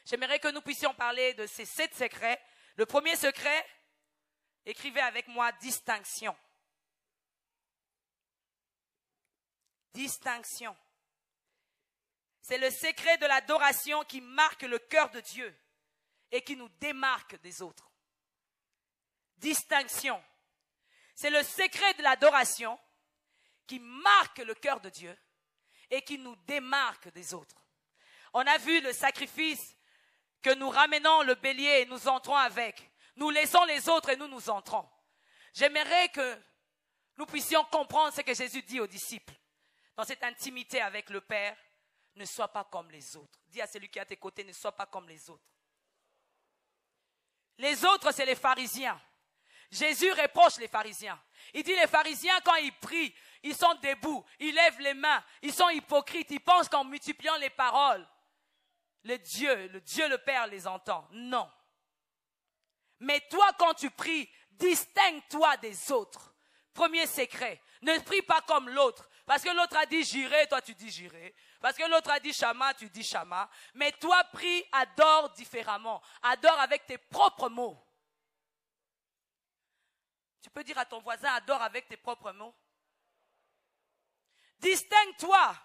J'aimerais que nous puissions parler de ces 7 secrets. Le premier secret, écrivez avec moi, distinction. Distinction. C'est le secret de l'adoration qui marque le cœur de Dieu et qui nous démarque des autres. Distinction. C'est le secret de l'adoration qui marque le cœur de Dieu et qui nous démarque des autres. On a vu le sacrifice que nous ramenons le bélier et nous entrons avec. Nous laissons les autres et nous entrons. J'aimerais que nous puissions comprendre ce que Jésus dit aux disciples. Dans cette intimité avec le Père, ne sois pas comme les autres. Dis à celui qui est à tes côtés, ne sois pas comme les autres. Les autres, c'est les pharisiens. Jésus reproche les pharisiens. Il dit les pharisiens, quand ils prient, ils sont debout, ils lèvent les mains, ils sont hypocrites, ils pensent qu'en multipliant les paroles, le Dieu le Père les entend. Non. Mais toi, quand tu pries, distingue-toi des autres. Premier secret, ne prie pas comme l'autre. Parce que l'autre a dit j'irai, toi tu dis j'irai. Parce que l'autre a dit Shama, tu dis Shama. Mais toi, prie, adore différemment. Adore avec tes propres mots. Tu peux dire à ton voisin, adore avec tes propres mots. Distingue-toi.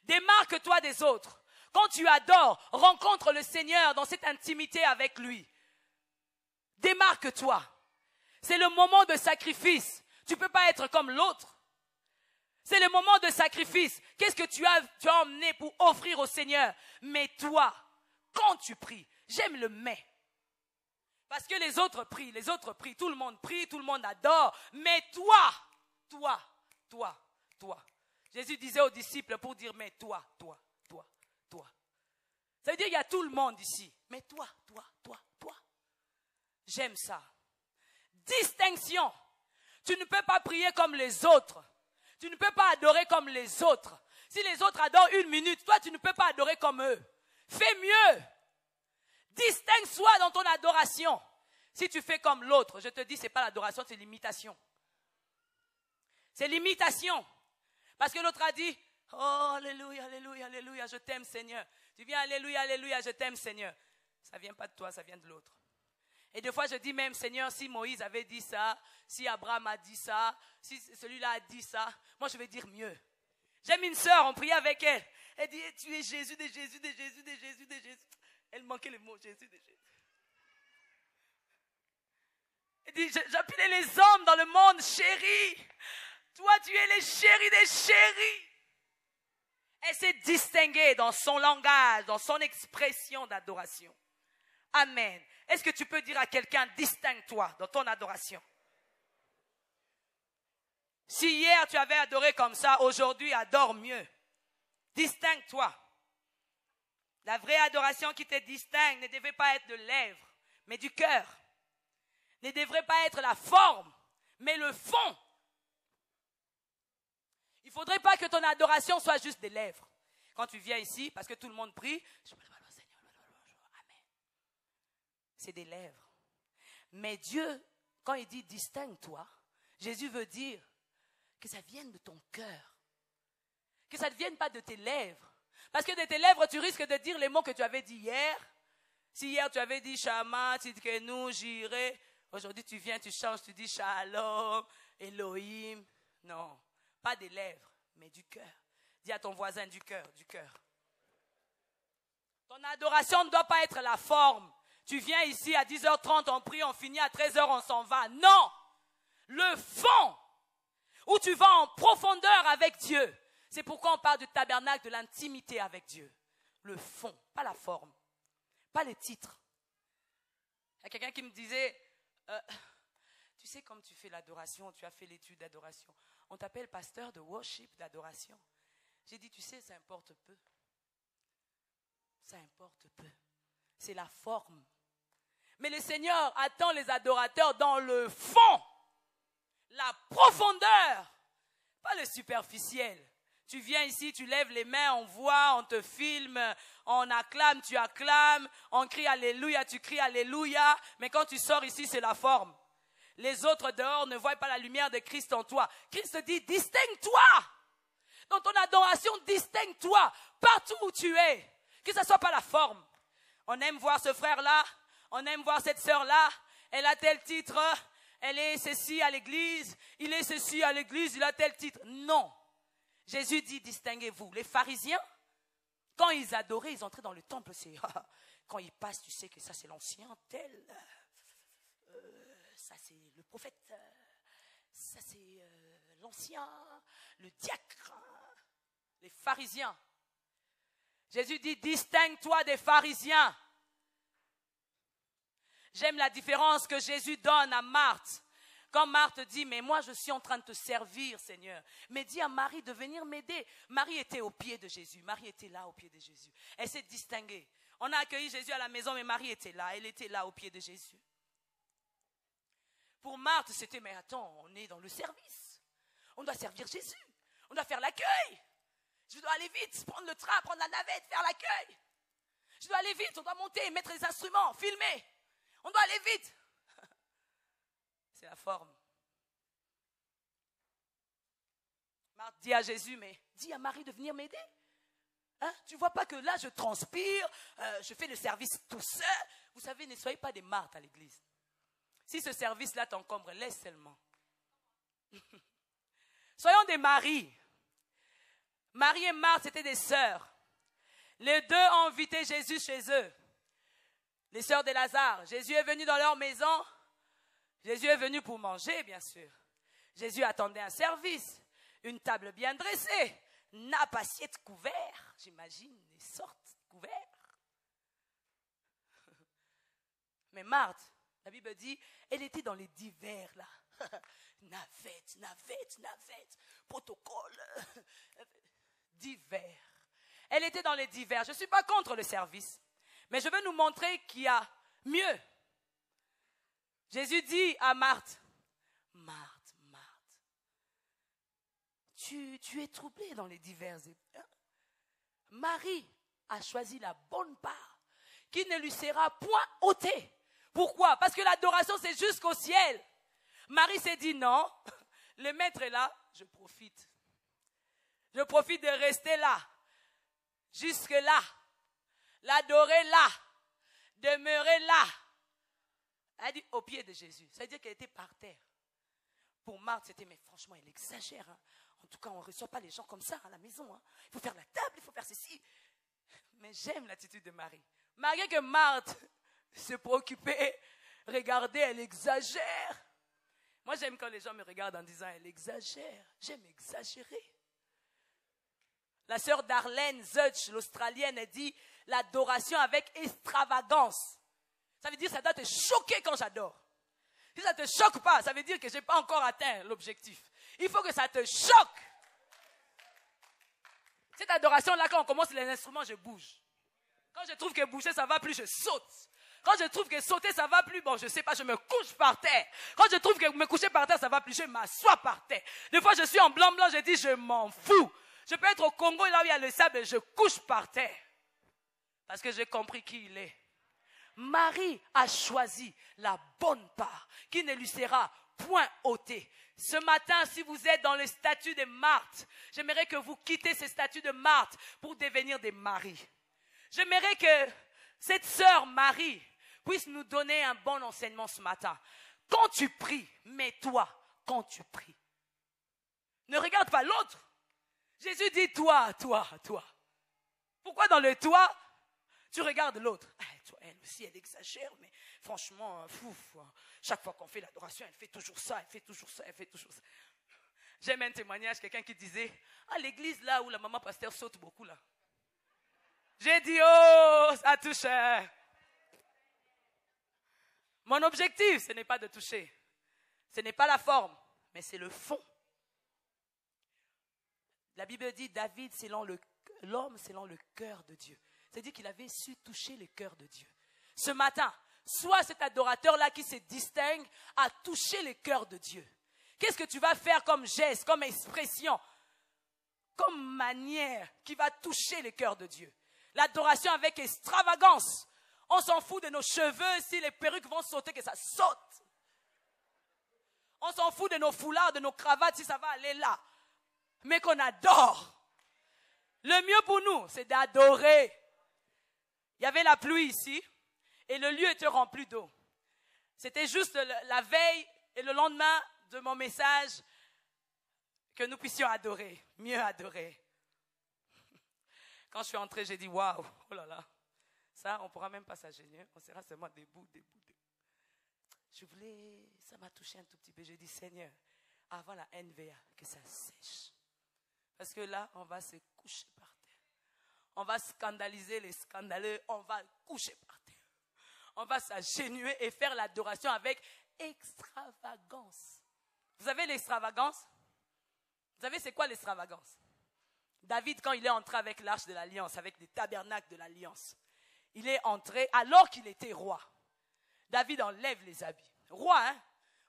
Démarque-toi des autres. Quand tu adores, rencontre le Seigneur dans cette intimité avec lui. Démarque-toi. C'est le moment de sacrifice. Tu ne peux pas être comme l'autre. C'est le moment de sacrifice. Qu'est-ce que tu as emmené pour offrir au Seigneur? Mais toi, quand tu pries, j'aime le mais. Parce que les autres prient, tout le monde adore. Mais toi. Jésus disait aux disciples pour dire mais toi. Ça veut dire qu'il y a tout le monde ici. Mais toi. J'aime ça. Distinction. Tu ne peux pas prier comme les autres. Tu ne peux pas adorer comme les autres. Si les autres adorent 1 minute, toi tu ne peux pas adorer comme eux. Fais mieux. Distingue-toi dans ton adoration. Si tu fais comme l'autre, je te dis, ce n'est pas l'adoration, c'est l'imitation. C'est l'imitation. Parce que l'autre a dit, oh, alléluia, alléluia, alléluia, je t'aime Seigneur. Tu viens, alléluia, alléluia, je t'aime Seigneur. Ça ne vient pas de toi, ça vient de l'autre. Et des fois, je dis même, Seigneur, si Moïse avait dit ça, si Abraham a dit ça, si celui-là a dit ça, moi, je vais dire mieux. J'aime une sœur, on priait avec elle. Elle dit, tu es Jésus de Jésus, de Jésus, de Jésus, de Jésus. Elle manquait le mot Jésus de Jésus. Elle dit, j'appelais les hommes dans le monde chéris. Toi, tu es les chéris des chéris. Elle s'est distinguée dans son langage, dans son expression d'adoration. Amen. Est-ce que tu peux dire à quelqu'un, distingue-toi dans ton adoration? Si hier tu avais adoré comme ça, aujourd'hui adore mieux. Distingue-toi. La vraie adoration qui te distingue ne devait pas être de lèvres, mais du cœur. Ne devrait pas être la forme, mais le fond. Il ne faudrait pas que ton adoration soit juste des lèvres. Quand tu viens ici, parce que tout le monde prie, c'est des lèvres. Mais Dieu, quand il dit distingue-toi, Jésus veut dire que ça vienne de ton cœur. Que ça ne vienne pas de tes lèvres. Parce que de tes lèvres, tu risques de dire les mots que tu avais dit hier. Si hier tu avais dit Shama, Tidkenu, Jireh, aujourd'hui tu viens, tu changes, tu dis Shalom, Elohim. Non, pas des lèvres, mais du cœur. Dis à ton voisin du cœur, du cœur. Ton adoration ne doit pas être la forme. Tu viens ici à 10h30, on prie, on finit à 13h, on s'en va. Non! Le fond, où tu vas en profondeur avec Dieu. C'est pourquoi on parle du tabernacle, de l'intimité avec Dieu. Le fond, pas la forme, pas les titres. Il y a quelqu'un qui me disait, tu sais comme tu fais l'adoration, tu as fait l'étude d'adoration. On t'appelle pasteur de worship, d'adoration. J'ai dit, tu sais, ça importe peu. Ça importe peu. C'est la forme. Mais le Seigneur attend les adorateurs dans le fond. La profondeur. Pas le superficiel. Tu viens ici, tu lèves les mains, on voit, on te filme, on acclame, tu acclames, on crie alléluia, tu cries alléluia. Mais quand tu sors ici, c'est la forme. Les autres dehors ne voient pas la lumière de Christ en toi. Christ te dit, distingue-toi. Dans ton adoration, distingue-toi partout où tu es. Que ce ne soit pas la forme. On aime voir ce frère-là, on aime voir cette sœur-là, elle a tel titre, elle est ceci à l'église, il est ceci à l'église, il a tel titre. Non. Jésus dit, distinguez-vous. Les pharisiens, quand ils adoraient, ils entraient dans le temple, c'est quand ils passent, tu sais que ça c'est l'ancien, tel, ça c'est le prophète, ça c'est l'ancien, le diacre. Les pharisiens. Jésus dit, distingue-toi des pharisiens. J'aime la différence que Jésus donne à Marthe. Quand Marthe dit, mais moi je suis en train de te servir, Seigneur. Mais dis à Marie de venir m'aider. Marie était au pied de Jésus. Marie était là au pied de Jésus. Elle s'est distinguée. On a accueilli Jésus à la maison, mais Marie était là. Elle était là au pied de Jésus. Pour Marthe, c'était, mais attends, on est dans le service. On doit servir Jésus. On doit faire l'accueil. Je dois aller vite, prendre le train, prendre la navette, faire l'accueil. Je dois aller vite, on doit monter, mettre les instruments, filmer. On doit aller vite. C'est la forme. Marthe dit à Jésus, mais dis à Marie de venir m'aider. Hein? Tu ne vois pas que là, je transpire, je fais le service tout seul. Vous savez, ne soyez pas des Marthes à l'église. Si ce service-là t'encombre, laisse seulement. Soyons des Maries. Marie et Marthe étaient des sœurs. Les deux ont invité Jésus chez eux. Les sœurs de Lazare. Jésus est venu dans leur maison. Jésus est venu pour manger, bien sûr. Jésus attendait un service. Une table bien dressée. Nappe, assiette, couvert. J'imagine les sortes de couverts. Mais Marthe, la Bible dit, elle était dans les divers là. Navette, protocole. Divers. Elle était dans les divers. Je ne suis pas contre le service. Mais je veux nous montrer qu'il y a mieux. Jésus dit à Marthe, Marthe, tu es troublée dans les divers. Marie a choisi la bonne part qui ne lui sera point ôtée. Pourquoi? Parce que l'adoration c'est jusqu'au ciel. Marie s'est dit non, le maître est là, je profite. Je profite de rester là, jusque là, l'adorer là, demeurer là. Elle a dit au pied de Jésus. Ça veut dire qu'elle était par terre. Pour Marthe, c'était, mais franchement, elle exagère. Hein. En tout cas, on ne reçoit pas les gens comme ça à la maison. Hein. Il faut faire la table, il faut faire ceci. Mais j'aime l'attitude de Marie. Malgré que Marthe se préoccupait, regardez, elle exagère. Moi, j'aime quand les gens me regardent en disant, elle exagère. J'aime exagérer. La sœur Darlene Zutch, l'Australienne, elle dit, l'adoration avec extravagance. Ça veut dire que ça doit te choquer quand j'adore. Si ça ne te choque pas, ça veut dire que je n'ai pas encore atteint l'objectif. Il faut que ça te choque. Cette adoration-là, quand on commence les instruments, je bouge. Quand je trouve que bouger, ça ne va plus, je saute. Quand je trouve que sauter, ça ne va plus, bon, je ne sais pas, je me couche par terre. Quand je trouve que me coucher par terre, ça ne va plus, je m'assois par terre. Des fois, je suis en blanc-blanc, je dis, je m'en fous. Je peux être au Congo, là où il y a le sable, et je couche par terre. Parce que j'ai compris qui il est. Marie a choisi la bonne part qui ne lui sera point ôtée. Ce matin, si vous êtes dans le statut de Marthe, j'aimerais que vous quittez ce statut de Marthe pour devenir des Maries. J'aimerais que cette sœur Marie puisse nous donner un bon enseignement ce matin. Quand tu pries, mets-toi quand tu pries. Ne regarde pas l'autre. Jésus dit toi. Pourquoi dans le toi, tu regardes l'autre? Elle aussi, elle exagère, mais franchement, chaque fois qu'on fait l'adoration, elle fait toujours ça. J'aime un témoignage, quelqu'un qui disait, l'église là où la maman pasteur saute beaucoup là. J'ai dit, ça touche. Mon objectif, ce n'est pas de toucher. Ce n'est pas la forme, mais c'est le fond. La Bible dit, David, l'homme selon le cœur de Dieu. C'est-à-dire qu'il avait su toucher le cœur de Dieu. Ce matin, sois cet adorateur-là qui se distingue à toucher le cœur de Dieu. Qu'est-ce que tu vas faire comme geste, comme expression, comme manière qui va toucher le cœur de Dieu? L'adoration avec extravagance. On s'en fout de nos cheveux, si les perruques vont sauter, que ça saute. On s'en fout de nos foulards, de nos cravates, si ça va aller là. Mais qu'on adore. Le mieux pour nous, c'est d'adorer. Il y avait la pluie ici et le lieu était rempli d'eau. C'était juste la veille et le lendemain de mon message que nous puissions adorer, mieux adorer. Quand je suis entrée, j'ai dit waouh, oh là là, ça on ne pourra même pas s'agenouiller, on sera seulement debout. Ça m'a touché un tout petit peu. J'ai dit Seigneur, avant la NVA, que ça sèche. Parce que là, on va se coucher par terre. On va scandaliser les scandaleux, on va coucher par terre. On va s'agenouiller et faire l'adoration avec extravagance. Vous savez l'extravagance? Vous savez c'est quoi l'extravagance? David, quand il est entré avec l'arche de l'alliance, avec les tabernacles de l'alliance, il est entré alors qu'il était roi. David enlève les habits. Roi, hein?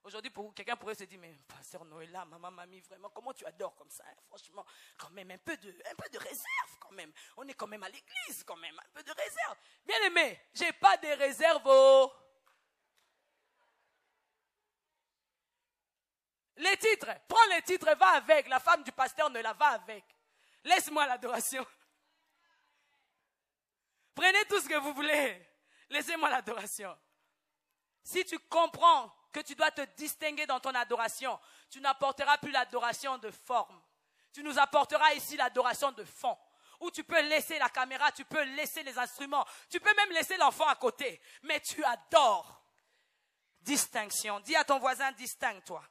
Aujourd'hui, quelqu'un pourrait se dire, mais pasteur Noëlla, maman, mamie, vraiment, comment tu adores comme ça, hein? Franchement, quand même, un peu de réserve, quand même. On est quand même à l'église, quand même, un peu de réserve. Bien aimé, j'ai pas de réserve. Oh. Les titres, prends les titres, va avec. La femme du pasteur Noëlla, va avec. Laisse-moi l'adoration. Prenez tout ce que vous voulez. Laissez-moi l'adoration. Si tu comprends que tu dois te distinguer dans ton adoration, tu n'apporteras plus l'adoration de forme. Tu nous apporteras ici l'adoration de fond. Où tu peux laisser la caméra, tu peux laisser les instruments, tu peux même laisser l'enfant à côté. Mais tu adores. Distinction. Dis à ton voisin, distingue-toi.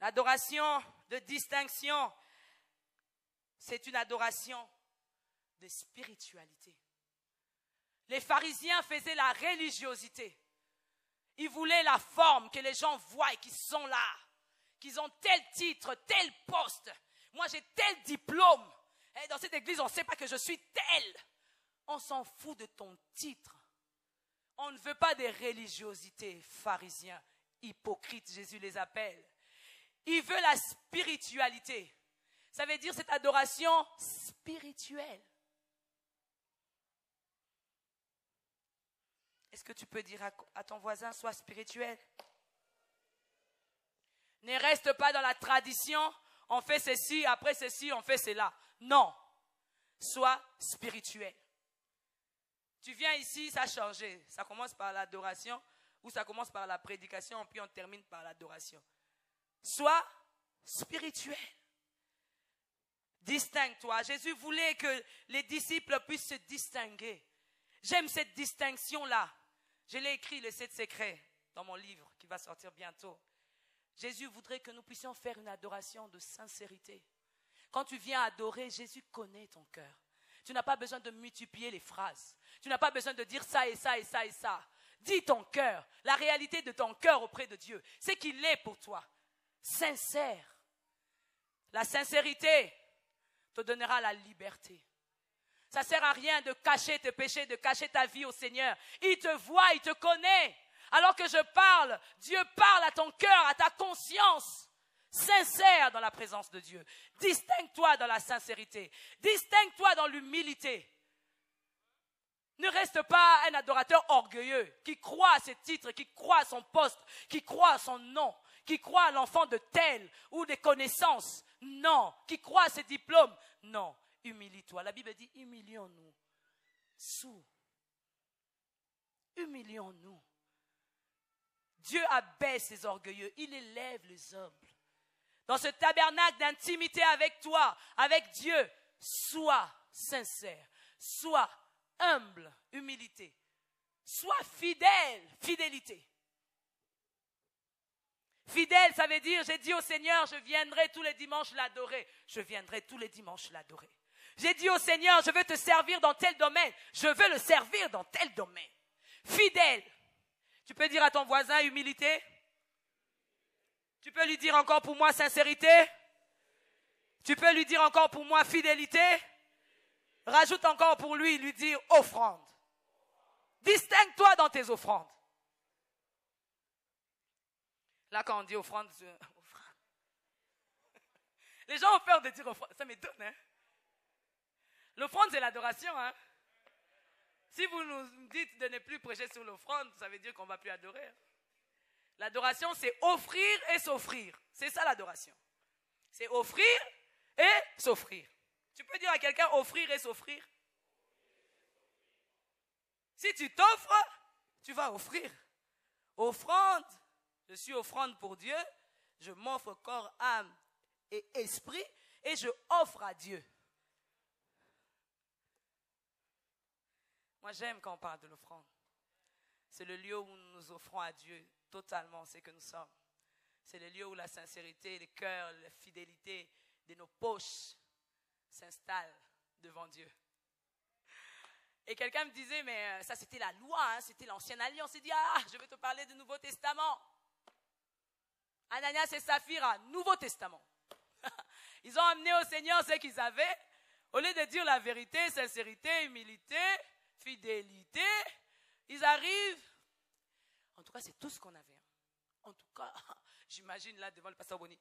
L'adoration de distinction, c'est une adoration de spiritualité. Les pharisiens faisaient la religiosité. Ils voulaient la forme, que les gens voient qu'ils sont là, qu'ils ont tel titre, tel poste. Moi, j'ai tel diplôme. Et dans cette église, on ne sait pas que je suis tel. On s'en fout de ton titre. On ne veut pas des religiosités, pharisiens, hypocrites, Jésus les appelle. Il veut la spiritualité. Ça veut dire cette adoration spirituelle. Est-ce que tu peux dire à ton voisin, sois spirituel? Ne reste pas dans la tradition, on fait ceci, après ceci, on fait cela. Non, sois spirituel. Tu viens ici, ça a changé. Ça commence par l'adoration ou ça commence par la prédication, puis on termine par l'adoration. Sois spirituel. Distingue-toi. Jésus voulait que les disciples puissent se distinguer. J'aime cette distinction-là. Je l'ai écrit, les 7 secrets, dans mon livre qui va sortir bientôt. Jésus voudrait que nous puissions faire une adoration de sincérité. Quand tu viens adorer, Jésus connaît ton cœur. Tu n'as pas besoin de multiplier les phrases. Tu n'as pas besoin de dire ça et ça et ça et ça. Dis ton cœur, la réalité de ton cœur auprès de Dieu. C'est qu'il est pour toi. Sincère. La sincérité te donnera la liberté. Ça ne sert à rien de cacher tes péchés, de cacher ta vie au Seigneur. Il te voit, il te connaît. Alors que je parle, Dieu parle à ton cœur, à ta conscience. Sincère dans la présence de Dieu. Distingue-toi dans la sincérité. Distingue-toi dans l'humilité. Ne reste pas un adorateur orgueilleux qui croit à ses titres, qui croit à son poste, qui croit à son nom, qui croit à l'enfant de tel ou des connaissances. Non. Qui croit à ses diplômes. Non. Humilie-toi. La Bible dit, humilions-nous. Humilions-nous. Dieu abaisse les orgueilleux. Il élève les humbles. Dans ce tabernacle d'intimité avec toi, avec Dieu, sois sincère. Sois humble. Humilité. Sois fidèle. Fidélité. Fidèle, ça veut dire, j'ai dit au Seigneur, je viendrai tous les dimanches l'adorer. Je viendrai tous les dimanches l'adorer. J'ai dit au Seigneur, je veux te servir dans tel domaine. Je veux le servir dans tel domaine. Fidèle. Tu peux dire à ton voisin humilité. Tu peux lui dire encore pour moi sincérité. Tu peux lui dire encore pour moi fidélité. Rajoute encore pour lui dire offrande. Distingue-toi dans tes offrandes. Là, quand on dit offrande, les gens ont peur de dire offrande. Ça m'étonne, hein? L'offrande, c'est l'adoration, hein? Si vous nous dites de ne plus prêcher sur l'offrande, ça veut dire qu'on ne va plus adorer. L'adoration, c'est offrir et s'offrir. C'est ça l'adoration. C'est offrir et s'offrir. Tu peux dire à quelqu'un offrir et s'offrir. Si tu t'offres, tu vas offrir. Offrande, je suis offrande pour Dieu, je m'offre corps, âme et esprit et je offre à Dieu. Moi j'aime quand on parle de l'offrande. C'est le lieu où nous nous offrons à Dieu totalement, c'est que nous sommes. C'est le lieu où la sincérité, le cœur, la fidélité de nos poches s'installent devant Dieu. Et quelqu'un me disait, mais ça c'était la loi, hein, c'était l'ancienne alliance. Il dit, je vais te parler du Nouveau Testament. Ananias et Saphira, Nouveau Testament. Ils ont amené au Seigneur ce qu'ils avaient. Au lieu de dire la vérité, sincérité, humilité, fidélité, ils arrivent. En tout cas, c'est tout ce qu'on avait. En tout cas, j'imagine là devant le pasteur Boni,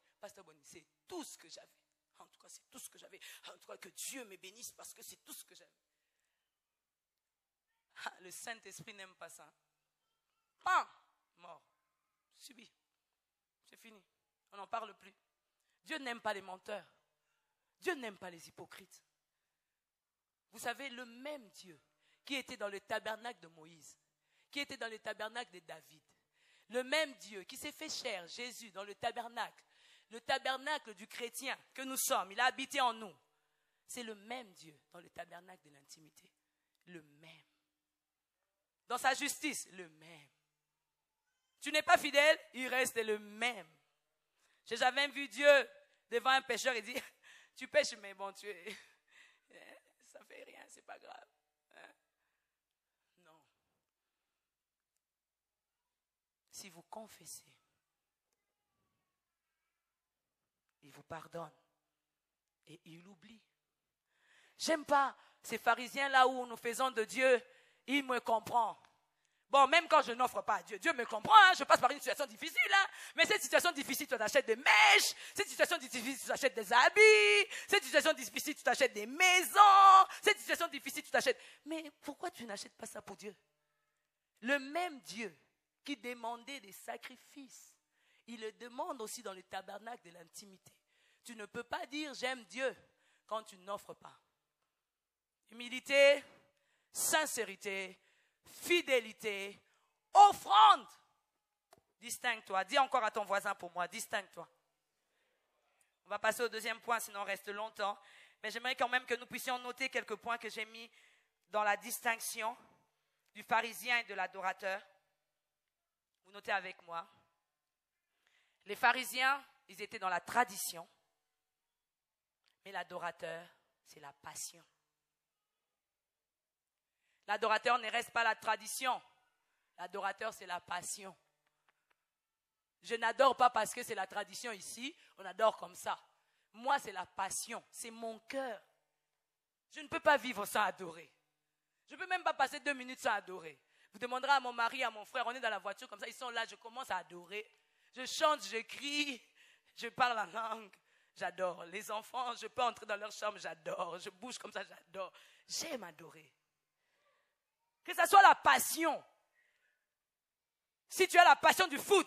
c'est tout ce que j'avais. En tout cas, c'est tout ce que j'avais. En tout cas, que Dieu me bénisse parce que c'est tout ce que j'avais. Le Saint-Esprit n'aime pas ça. Pam, mort, subi. C'est fini. On n'en parle plus. Dieu n'aime pas les menteurs. Dieu n'aime pas les hypocrites. Vous savez, le même Dieu qui était dans le tabernacle de Moïse, qui était dans le tabernacle de David, le même Dieu qui s'est fait chair, Jésus, dans le tabernacle du chrétien que nous sommes, il a habité en nous. C'est le même Dieu dans le tabernacle de l'intimité. Le même. Dans sa justice, le même. Tu n'es pas fidèle, il reste le même. J'ai jamais vu Dieu devant un pécheur et dire, tu pêches, mais bon, ça fait rien, c'est pas grave. Hein? Non. Si vous confessez, il vous pardonne et il oublie. J'aime pas ces pharisiens là où nous faisons de Dieu, il me comprend. Bon, même quand je n'offre pas à Dieu, Dieu me comprend, hein, je passe par une situation difficile, hein, mais cette situation difficile, tu t'achètes des mèches, cette situation difficile, tu t'achètes des habits, cette situation difficile, tu t'achètes des maisons, cette situation difficile, tu t'achètes... Mais pourquoi tu n'achètes pas ça pour Dieu? Le même Dieu qui demandait des sacrifices, il le demande aussi dans le tabernacle de l'intimité. Tu ne peux pas dire j'aime Dieu quand tu n'offres pas. Humilité, sincérité, fidélité, offrande. Distingue-toi. Dis encore à ton voisin pour moi, distingue-toi. On va passer au deuxième point, sinon on reste longtemps. Mais j'aimerais quand même que nous puissions noter quelques points que j'ai mis dans la distinction du pharisien et de l'adorateur. Vous notez avec moi. Les pharisiens, ils étaient dans la tradition. Mais l'adorateur, c'est la passion. L'adorateur ne reste pas la tradition. L'adorateur, c'est la passion. Je n'adore pas parce que c'est la tradition ici. On adore comme ça. Moi, c'est la passion. C'est mon cœur. Je ne peux pas vivre sans adorer. Je ne peux même pas passer 2 minutes sans adorer. Vous demanderez à mon mari, à mon frère, on est dans la voiture comme ça, ils sont là, je commence à adorer. Je chante, je crie, je parle en langue. J'adore. Les enfants, je peux entrer dans leur chambre, j'adore. Je bouge comme ça, j'adore. J'aime adorer. Que ça soit la passion. Si tu as la passion du foot,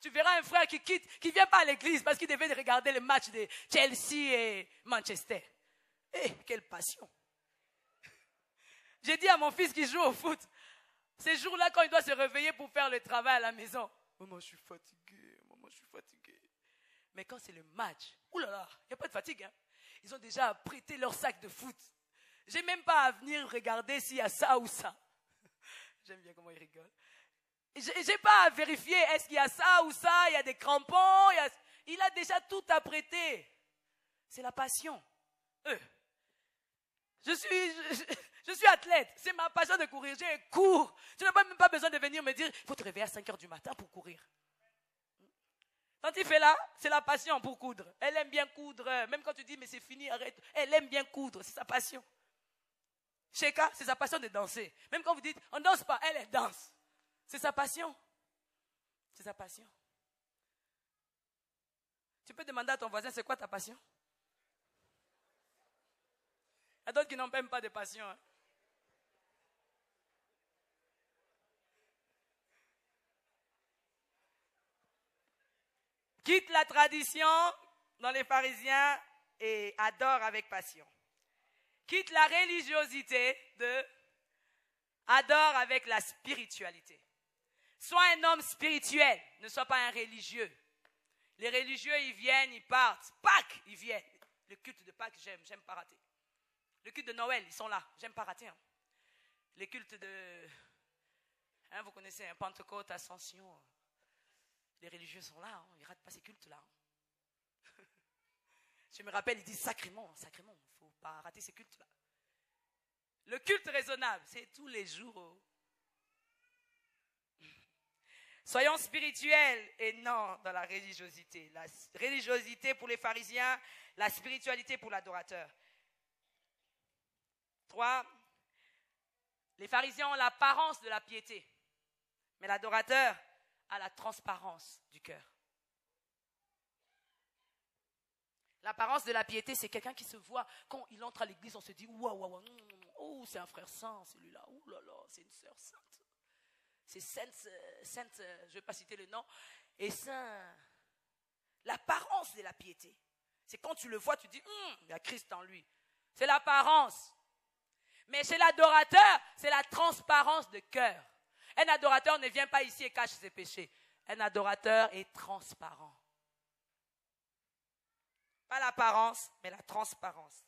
tu verras un frère qui vient pas à l'église parce qu'il devait regarder le match de Chelsea et Manchester. Quelle passion. J'ai dit à mon fils qui joue au foot, ces jours-là quand il doit se réveiller pour faire le travail à la maison, maman je suis fatigué, maman je suis fatigué. Mais quand c'est le match, oulala, il n'y a pas de fatigue. Hein? Ils ont déjà prêté leur sac de foot. J'ai même pas à venir regarder s'il y a ça ou ça. J'aime bien comment il rigole. J'ai pas à vérifier est-ce qu'il y a ça ou ça, il y a des crampons, il a déjà tout apprêté. C'est la passion. Je suis athlète, c'est ma passion de courir, j'ai cours. Tu n'as même pas besoin de venir me dire, il faut te réveiller à 5 heures du matin pour courir. Quand il fait là, c'est la passion pour coudre. Elle aime bien coudre, même quand tu dis, mais c'est fini, arrête. Elle aime bien coudre, c'est sa passion. Sheka, c'est sa passion de danser. Même quand vous dites, on ne danse pas, elle danse. C'est sa passion. C'est sa passion. Tu peux demander à ton voisin, c'est quoi ta passion? Il y a d'autres qui n'ont même pas de passion. Hein? Quitte la tradition dans les pharisiens et adore avec passion. Quitte la religiosité, adore avec la spiritualité. Sois un homme spirituel, ne sois pas un religieux. Les religieux, ils viennent, ils partent. Pâques, ils viennent. Le culte de Pâques, j'aime pas rater. Le culte de Noël, ils sont là, j'aime pas rater. Hein. Les cultes de... Hein, vous connaissez, hein, Pentecôte, Ascension. Les religieux sont là, hein, ils ne ratent pas ces cultes-là. Hein. Je me rappelle, ils disent sacrément, il ne faut pas rater ces cultes-là. Le culte raisonnable, c'est tous les jours. Oh. Soyons spirituels et non dans la religiosité. La religiosité pour les pharisiens, la spiritualité pour l'adorateur. 3. Les pharisiens ont l'apparence de la piété, mais l'adorateur a la transparence du cœur. L'apparence de la piété, c'est quelqu'un qui se voit, quand il entre à l'église, on se dit, waouh, oh, c'est un frère saint, celui-là, oh là là, c'est une sœur sainte. C'est sainte, je ne vais pas citer le nom, et saint. L'apparence de la piété, c'est quand tu le vois, tu dis, il y a Christ en lui. C'est l'apparence. Mais chez l'adorateur, c'est la transparence de cœur. Un adorateur ne vient pas ici et cache ses péchés. Un adorateur est transparent. Pas l'apparence, mais la transparence.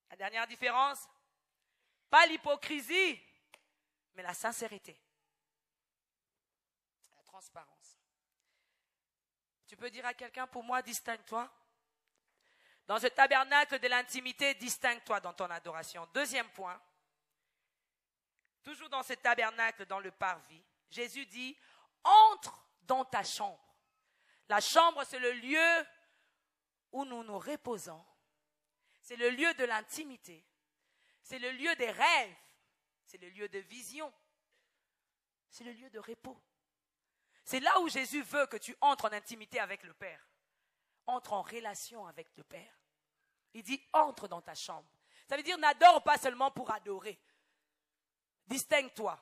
La dernière différence, pas l'hypocrisie, mais la sincérité. La transparence. Tu peux dire à quelqu'un, pour moi, distingue-toi. Dans ce tabernacle de l'intimité, distingue-toi dans ton adoration. Deuxième point, toujours dans ce tabernacle, dans le parvis, Jésus dit, entre dans ta chambre. La chambre, c'est le lieu où nous nous reposons. C'est le lieu de l'intimité. C'est le lieu des rêves. C'est le lieu de vision. C'est le lieu de repos. C'est là où Jésus veut que tu entres en intimité avec le Père. Entre en relation avec le Père. Il dit, entre dans ta chambre. Ça veut dire, n'adore pas seulement pour adorer. Distingue-toi.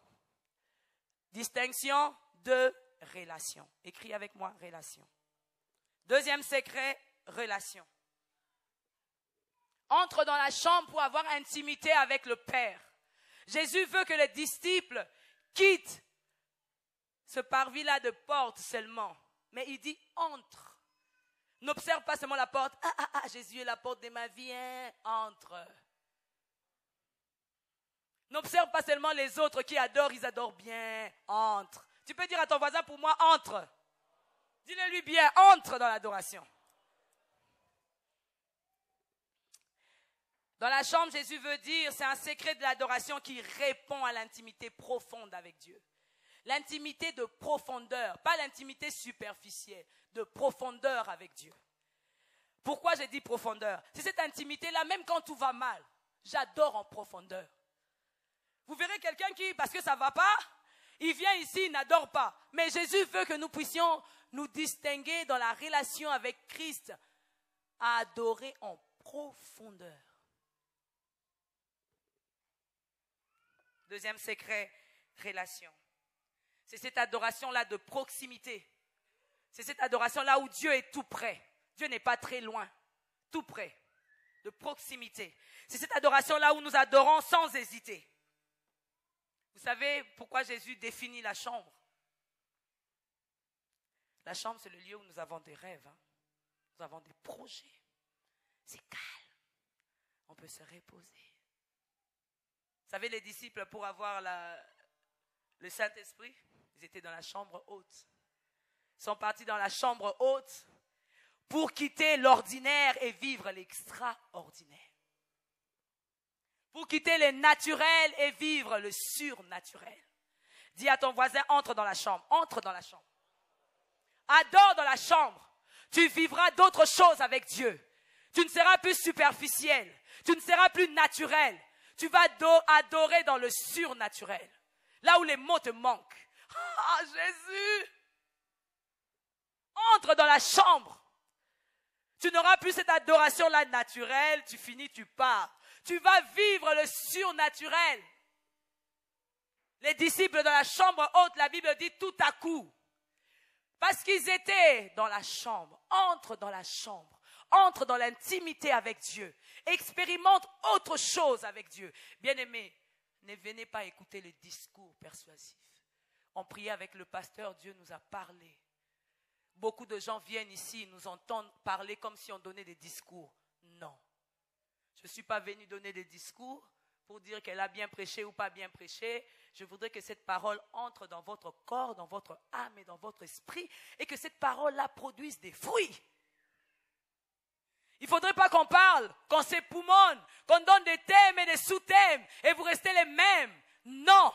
Distinction de relation. Écris avec moi, relation. Deuxième secret, relation. Entre dans la chambre pour avoir intimité avec le Père. Jésus veut que les disciples quittent ce parvis-là de porte seulement. Mais il dit, entre. N'observe pas seulement la porte. Jésus est la porte de ma vie. Hein? Entre. N'observe pas seulement les autres qui adorent, ils adorent bien. Entre. Tu peux dire à ton voisin, pour moi, entre. Dis-le lui bien, entre dans l'adoration. Dans la chambre, Jésus veut dire, c'est un secret de l'adoration qui répond à l'intimité profonde avec Dieu. L'intimité de profondeur, pas l'intimité superficielle, de profondeur avec Dieu. Pourquoi j'ai dit profondeur? C'est cette intimité-là, même quand tout va mal, j'adore en profondeur. Vous verrez quelqu'un qui, parce que ça ne va pas, il vient ici, il n'adore pas. Mais Jésus veut que nous puissions nous distinguer dans la relation avec Christ, à adorer en profondeur. Deuxième secret, relation. C'est cette adoration-là de proximité. C'est cette adoration-là où Dieu est tout près. Dieu n'est pas très loin, tout près, de proximité. C'est cette adoration-là où nous adorons sans hésiter. Vous savez pourquoi Jésus définit la chambre? La chambre, c'est le lieu où nous avons des rêves. Hein? Nous avons des projets. C'est calme. On peut se reposer. Vous savez, les disciples, pour avoir le Saint-Esprit, ils étaient dans la chambre haute. Ils sont partis dans la chambre haute pour quitter l'ordinaire et vivre l'extraordinaire. Pour quitter le naturel et vivre le surnaturel. Dis à ton voisin, entre dans la chambre. Entre dans la chambre. Adore dans la chambre. Tu vivras d'autres choses avec Dieu. Tu ne seras plus superficiel. Tu ne seras plus naturel. Tu vas adorer dans le surnaturel. Là où les mots te manquent. Ah, Jésus! Entre dans la chambre. Tu n'auras plus cette adoration-là naturelle. Tu finis, tu pars. Tu vas vivre le surnaturel. Les disciples dans la chambre haute, la Bible dit tout à coup. Parce qu'ils étaient dans la chambre. Entre dans la chambre. Entre dans l'intimité avec Dieu. Expérimente autre chose avec Dieu. Bien-aimés, ne venez pas écouter les discours persuasifs. On priait avec le pasteur, Dieu nous a parlé. Beaucoup de gens viennent ici, nous entendent parler comme si on donnait des discours. Non. Je ne suis pas venu donner des discours pour dire qu'elle a bien prêché ou pas bien prêché. Je voudrais que cette parole entre dans votre corps, dans votre âme et dans votre esprit et que cette parole-là produise des fruits. Il ne faudrait pas qu'on parle, qu'on s'époumonne, qu'on donne des thèmes et des sous-thèmes et vous restez les mêmes. Non.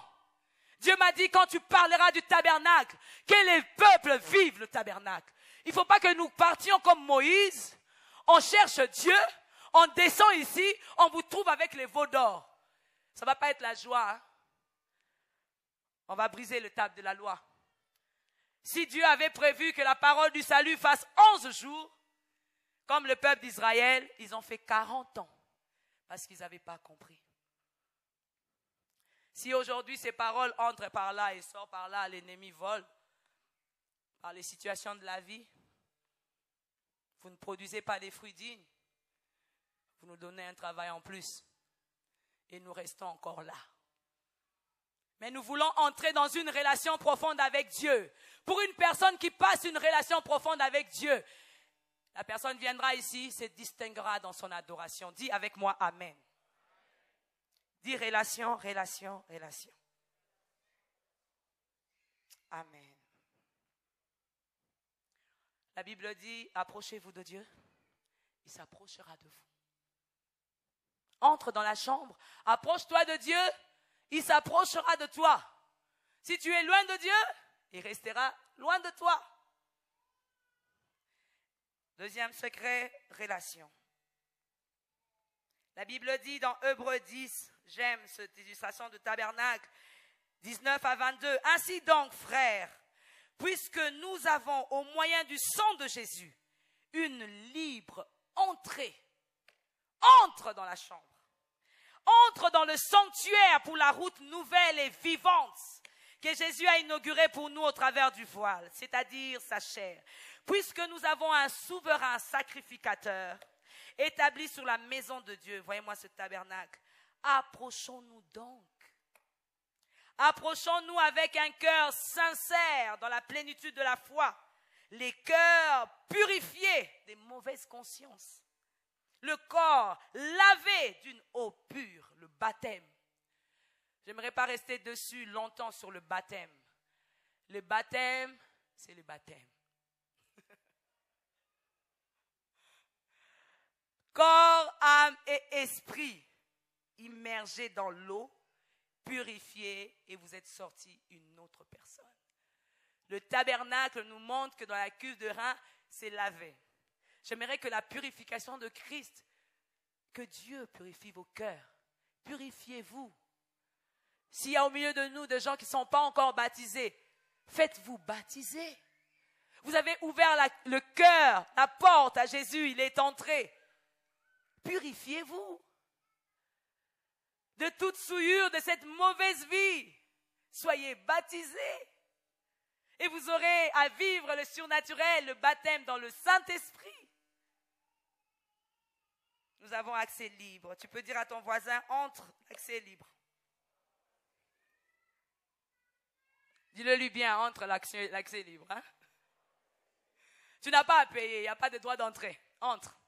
Dieu m'a dit quand tu parleras du tabernacle, que les peuples vivent le tabernacle. Il ne faut pas que nous partions comme Moïse. On cherche Dieu, on descend ici, on vous trouve avec les veaux d'or. Ça ne va pas être la joie. Hein? On va briser le table de la loi. Si Dieu avait prévu que la parole du salut fasse 11 jours, comme le peuple d'Israël, ils ont fait 40 ans parce qu'ils n'avaient pas compris. Si aujourd'hui ces paroles entrent par là et sortent par là, l'ennemi vole par les situations de la vie, vous ne produisez pas des fruits dignes, vous nous donnez un travail en plus et nous restons encore là. Mais nous voulons entrer dans une relation profonde avec Dieu. Pour une personne qui passe une relation profonde avec Dieu, la personne viendra ici, se distinguera dans son adoration. Dis avec moi Amen. Dis relation, relation, relation. Amen. La Bible dit, approchez-vous de Dieu, il s'approchera de vous. Entre dans la chambre, approche-toi de Dieu, il s'approchera de toi. Si tu es loin de Dieu, il restera loin de toi. Deuxième secret, relation. La Bible dit dans Hébreux 10, j'aime cette illustration de tabernacle, 19 à 22. Ainsi donc, frères, puisque nous avons au moyen du sang de Jésus une libre entrée, entre dans la chambre. Entre dans le sanctuaire pour la route nouvelle et vivante que Jésus a inaugurée pour nous au travers du voile, c'est-à-dire sa chair. Puisque nous avons un souverain sacrificateur établi sur la maison de Dieu, voyez-moi ce tabernacle, approchons-nous donc. Approchons-nous avec un cœur sincère dans la plénitude de la foi, les cœurs purifiés des mauvaises consciences. Le corps lavé d'une eau pure, le baptême. J'aimerais pas rester dessus longtemps sur le baptême. Le baptême, c'est le baptême. Corps, âme et esprit immergés dans l'eau, purifiés et vous êtes sortis une autre personne. Le tabernacle nous montre que dans la cuve de rein, c'est lavé. J'aimerais que la purification de Christ, que Dieu purifie vos cœurs. Purifiez-vous. S'il y a au milieu de nous des gens qui ne sont pas encore baptisés, faites-vous baptiser. Vous avez ouvert le cœur, la porte à Jésus, il est entré. Purifiez-vous de toute souillure de cette mauvaise vie. Soyez baptisés. Et vous aurez à vivre le surnaturel, le baptême dans le Saint-Esprit. Nous avons accès libre. Tu peux dire à ton voisin, entre, accès libre. Dis-le-lui bien, entre l'accès libre. Hein? Tu n'as pas à payer, il n'y a pas de droit d'entrée. Entre.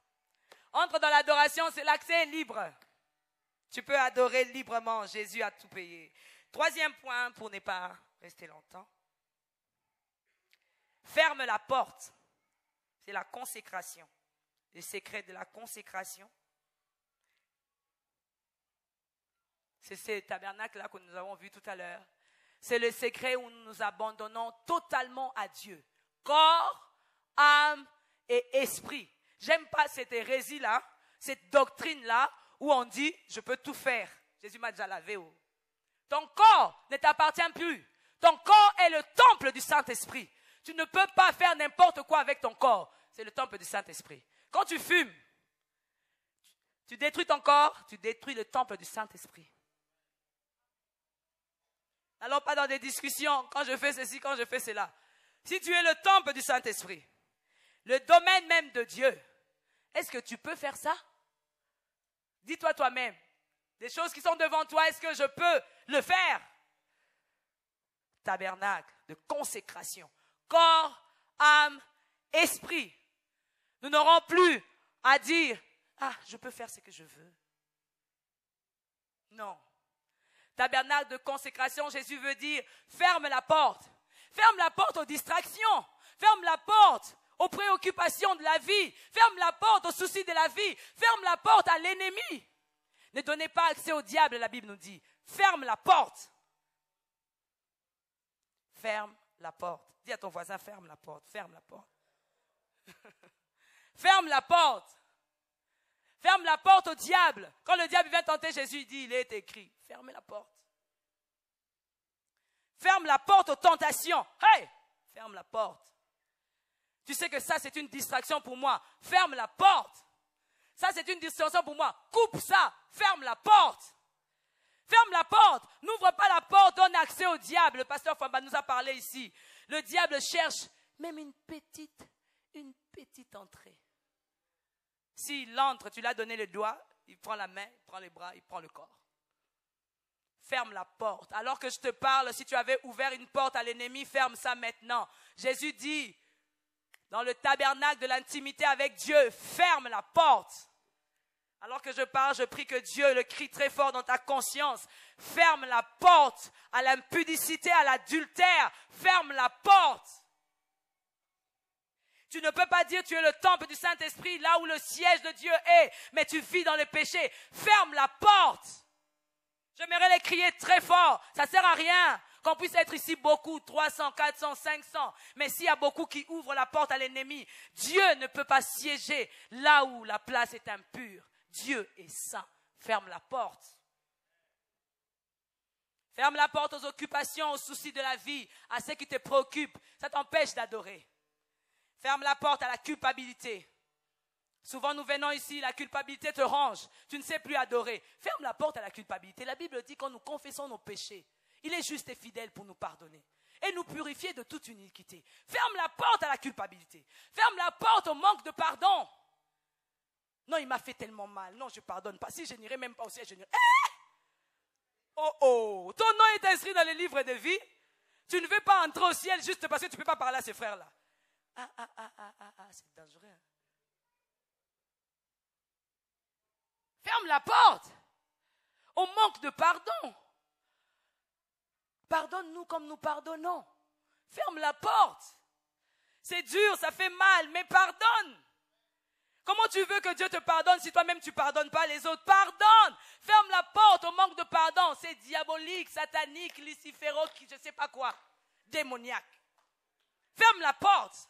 Entre dans l'adoration, c'est l'accès libre. Tu peux adorer librement, Jésus a tout payé. Troisième point, pour ne pas rester longtemps. Ferme la porte. C'est la consécration. Le secret de la consécration. C'est ce tabernacle-là que nous avons vu tout à l'heure. C'est le secret où nous nous abandonnons totalement à Dieu. Corps, âme et esprit. J'aime pas cette hérésie-là, cette doctrine-là, où on dit, je peux tout faire. Jésus m'a déjà lavé. Oh. Ton corps ne t'appartient plus. Ton corps est le temple du Saint-Esprit. Tu ne peux pas faire n'importe quoi avec ton corps. C'est le temple du Saint-Esprit. Quand tu fumes, tu détruis ton corps, tu détruis le temple du Saint-Esprit. N'allons pas dans des discussions, quand je fais ceci, quand je fais cela. Si tu es le temple du Saint-Esprit, le domaine même de Dieu, Est-ce que tu peux faire ça? Dis-toi toi-même. Des choses qui sont devant toi, est-ce que je peux le faire? Tabernacle de consécration. Corps, âme, esprit. Nous n'aurons plus à dire, ah, je peux faire ce que je veux. Non. Tabernacle de consécration, Jésus veut dire, ferme la porte. Ferme la porte aux distractions. Ferme la porte aux préoccupations de la vie. Ferme la porte aux soucis de la vie. Ferme la porte à l'ennemi. Ne donnez pas accès au diable, la Bible nous dit. Ferme la porte. Ferme la porte. Dis à ton voisin, ferme la porte, ferme la porte. Ferme la porte. Ferme la porte au diable. Quand le diable vient tenter Jésus, il dit, il est écrit, fermez la porte. Ferme la porte aux tentations. Hey! Ferme la porte. Tu sais que ça, c'est une distraction pour moi. Ferme la porte. Ça, c'est une distraction pour moi. Coupe ça. Ferme la porte. Ferme la porte. N'ouvre pas la porte. Donne accès au diable. Le pasteur Famba nous a parlé ici. Le diable cherche même une petite entrée. S'il entre, tu lui as donné le doigt, il prend la main, il prend les bras, il prend le corps. Ferme la porte. Alors que je te parle, si tu avais ouvert une porte à l'ennemi, ferme ça maintenant. Jésus dit, dans le tabernacle de l'intimité avec Dieu, ferme la porte. Alors que je parle, je prie que Dieu le crie très fort dans ta conscience. Ferme la porte à l'impudicité, à l'adultère. Ferme la porte. Tu ne peux pas dire tu es le temple du Saint-Esprit, là où le siège de Dieu est, mais tu vis dans le péché. Ferme la porte. J'aimerais les crier très fort. Ça ne sert à rien qu'on puisse être ici beaucoup, 300, 400, 500. Mais s'il y a beaucoup qui ouvrent la porte à l'ennemi, Dieu ne peut pas siéger là où la place est impure. Dieu est saint. Ferme la porte. Ferme la porte aux occupations, aux soucis de la vie, à ce qui te préoccupe. Ça t'empêche d'adorer. Ferme la porte à la culpabilité. Souvent nous venons ici, la culpabilité te range. Tu ne sais plus adorer. Ferme la porte à la culpabilité. La Bible dit quand nous confessons nos péchés, il est juste et fidèle pour nous pardonner et nous purifier de toute iniquité. Ferme la porte à la culpabilité. Ferme la porte au manque de pardon. Non, il m'a fait tellement mal. Non, je ne pardonne pas. Si je n'irai même pas au ciel, je n'irai. Oh, ton nom est inscrit dans les livres de vie. Tu ne veux pas entrer au ciel juste parce que tu ne peux pas parler à ces frères-là. C'est dangereux. Hein? Ferme la porte au manque de pardon. Pardonne-nous comme nous pardonnons. Ferme la porte. C'est dur, ça fait mal, mais pardonne. Comment tu veux que Dieu te pardonne si toi-même tu ne pardonnes pas les autres? Pardonne. Ferme la porte au manque de pardon. C'est diabolique, satanique, luciféro, je ne sais pas quoi. Démoniaque. Ferme la porte.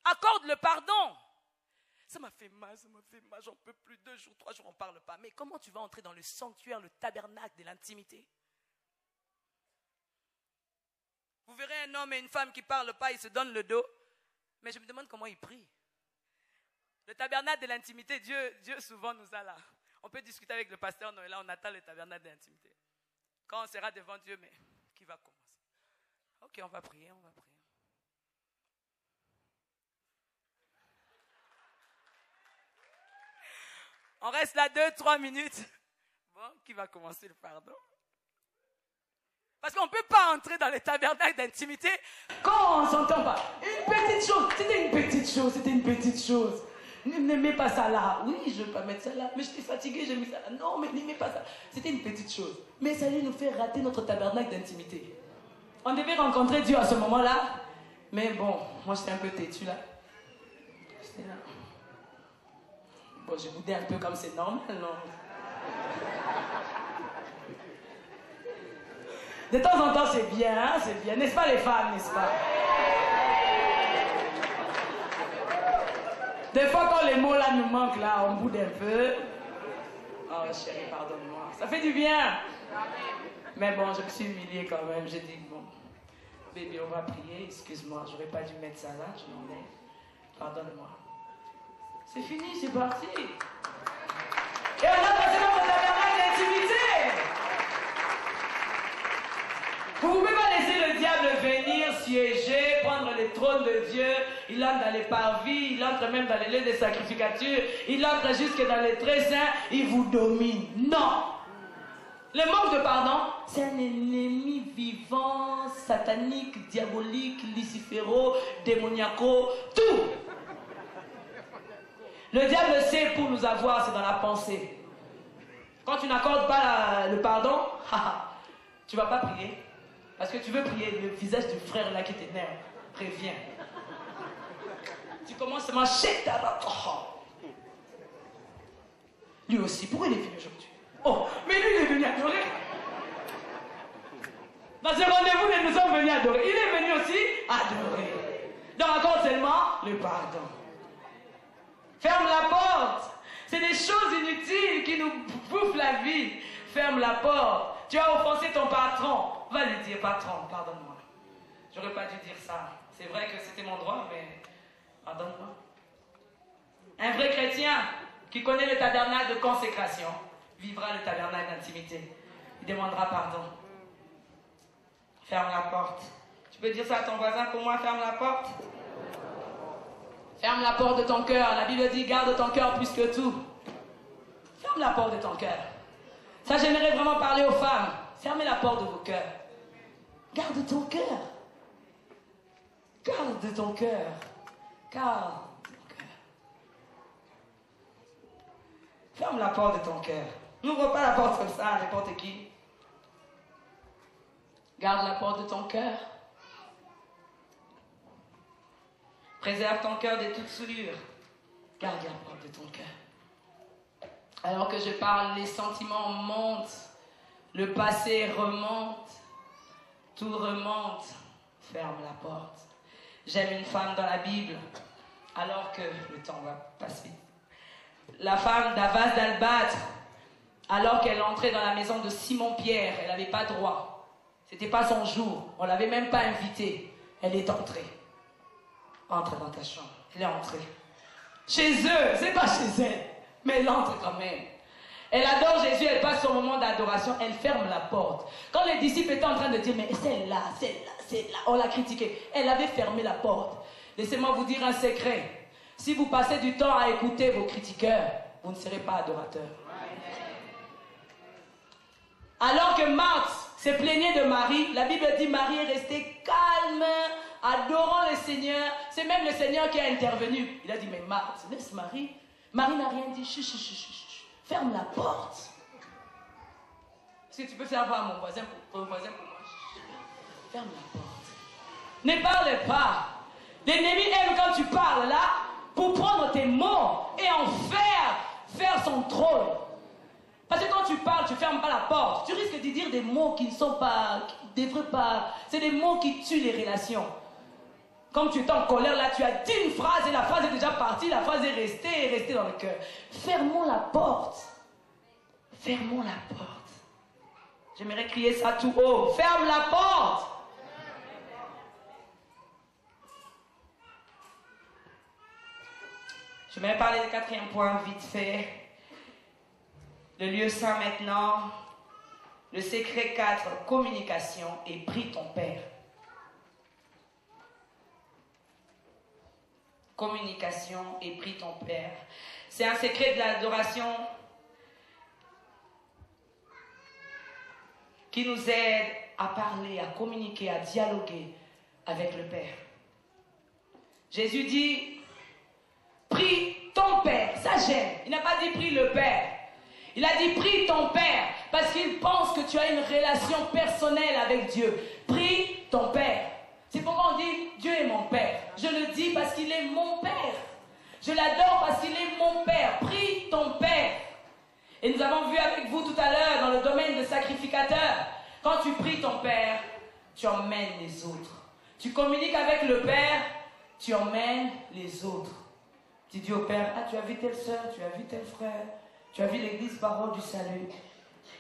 Accorde le pardon. Ça m'a fait mal, j'en peux plus. 2 jours, 3 jours, on ne parle pas. Mais comment tu vas entrer dans le sanctuaire, le tabernacle de l'intimité? Vous verrez un homme et une femme qui ne parlent pas, ils se donnent le dos. Mais je me demande comment ils prient. Le tabernacle de l'intimité, Dieu souvent nous a là. On peut discuter avec le pasteur Noëlla, on attend le tabernacle de l'intimité. Quand on sera devant Dieu, mais qui va commencer? Ok, on va prier. On reste là 2-3 minutes. Bon, qui va commencer le pardon? Parce qu'on ne peut pas entrer dans le tabernacle d'intimité quand on ne s'entend pas. Une petite chose, c'était une petite chose. Ne mets pas ça là. Oui, je ne veux pas mettre ça là. Mais j'étais fatiguée, j'ai mis ça là. Non, mais ne mets pas ça. C'était une petite chose. Mais ça allait nous faire rater notre tabernacle d'intimité. On devait rencontrer Dieu à ce moment-là. Mais bon, moi j'étais un peu têtu là. J'étais là. Bon, j'ai boudé un peu comme c'est normal, non? De temps en temps, c'est bien, hein? C'est bien. N'est-ce pas les femmes, n'est-ce pas? Des fois, quand les mots là nous manquent, là, on boude un peu. Oh chérie, pardonne-moi. Ça fait du bien. Mais bon, je me suis humiliée quand même. J'ai dit, bon, bébé, on va prier. Excuse-moi, j'aurais pas dû mettre ça là. Je m'enlève. Pardonne-moi. C'est fini, c'est parti. Et on a passé notre tabernacle d'intimité. Vous ne pouvez pas laisser le diable venir, siéger, prendre le trône de Dieu, il entre dans les parvis, il entre même dans les lieux de sacrificature, il entre jusque dans les très saints, il vous domine. Non! Le manque de pardon, c'est un ennemi vivant, satanique, diabolique, luciféro, démoniaco, tout! Le diable sait pour nous avoir, c'est dans la pensée. Quand tu n'accordes pas le pardon, tu ne vas pas prier. Parce que tu veux prier, le visage du frère là qui t'énerve, préviens. Tu commences seulement chez ta lui aussi, pourquoi il est venu aujourd'hui? Oh, mais lui il est venu adorer. Dans ce rendez-vous, nous sommes venus adorer. Il est venu aussi adorer. Donc accorde seulement le pardon. Ferme la porte. C'est des choses inutiles qui nous bouffent la vie. Ferme la porte. Tu as offensé ton patron. Va lui dire, patron, pardonne-moi. J'aurais pas dû dire ça. C'est vrai que c'était mon droit, mais pardonne-moi. Un vrai chrétien qui connaît le tabernacle de consécration vivra le tabernacle d'intimité. Il demandera pardon. Ferme la porte. Tu peux dire ça à ton voisin pour moi, ferme la porte. Ferme la porte de ton cœur. La Bible dit, garde ton cœur plus que tout. Ferme la porte de ton cœur. Ça, j'aimerais vraiment parler aux femmes. Fermez la porte de vos cœurs. Garde ton cœur. Garde ton cœur. Garde ton cœur. Ferme la porte de ton cœur. N'ouvre pas la porte comme ça à n'importe qui. Garde la porte de ton cœur. Préserve ton cœur de toute souillure. Garde la porte de ton cœur. Alors que je parle, les sentiments montent. Le passé remonte. Tout remonte. Ferme la porte. J'aime une femme dans la Bible. Alors que le temps va passer. La femme d'Avas d'Albâtre. Alors qu'elle entrait dans la maison de Simon-Pierre. Elle n'avait pas droit. C'était pas son jour. On l'avait même pas invitée. Elle est entrée. Entre dans ta chambre. Elle est entrée. Chez eux, c'est pas chez elle, mais elle entre quand même. Elle adore Jésus, elle passe son moment d'adoration, elle ferme la porte. Quand les disciples étaient en train de dire, mais celle-là, on l'a critiquée. Elle avait fermé la porte. Laissez-moi vous dire un secret. Si vous passez du temps à écouter vos critiqueurs, vous ne serez pas adorateur. Alors que Marthe se plaignait de Marie, la Bible dit Marie est restée calme, adorant le Seigneur. C'est même le Seigneur qui a intervenu. Il a dit, mais Marthe, laisse Marie. Marie n'a rien dit. Chut, chut, chut, chut. Ferme la porte. Est-ce que tu peux faire voir à mon voisin pour moi? Ferme la porte. Ne parle pas. L'ennemi aime quand tu parles là pour prendre tes mots et en faire son trône. Parce que quand tu parles, tu ne fermes pas la porte. Tu risques de dire des mots qui ne sont pas, qui ne devraient pas. C'est des mots qui tuent les relations. Comme tu es en colère, là, tu as dit une phrase et la phrase est déjà partie, la phrase est restée dans le cœur. Fermons la porte. Fermons la porte. J'aimerais crier ça tout haut. Ferme la porte. Je vais parler du quatrième point vite fait. Le lieu saint maintenant. Le secret 4, communication et prie ton Père. Communication et prie ton Père. C'est un secret de l'adoration qui nous aide à parler, à communiquer, à dialoguer avec le Père. Jésus dit, prie ton Père. Ça j'aime. Il n'a pas dit prie le Père. Il a dit prie ton Père parce qu'il pense que tu as une relation personnelle avec Dieu. Prie ton Père. C'est pourquoi on dit Dieu est mon Père. Je le dis parce qu'il est mon Père. Je l'adore parce qu'il est mon Père. Prie ton Père. Et nous avons vu avec vous tout à l'heure dans le domaine de sacrificateur. Quand tu pries ton Père, tu emmènes les autres. Tu communiques avec le Père, tu emmènes les autres. Tu dis au Père, ah tu as vu telle soeur, tu as vu tel frère, tu as vu l'église parole du salut.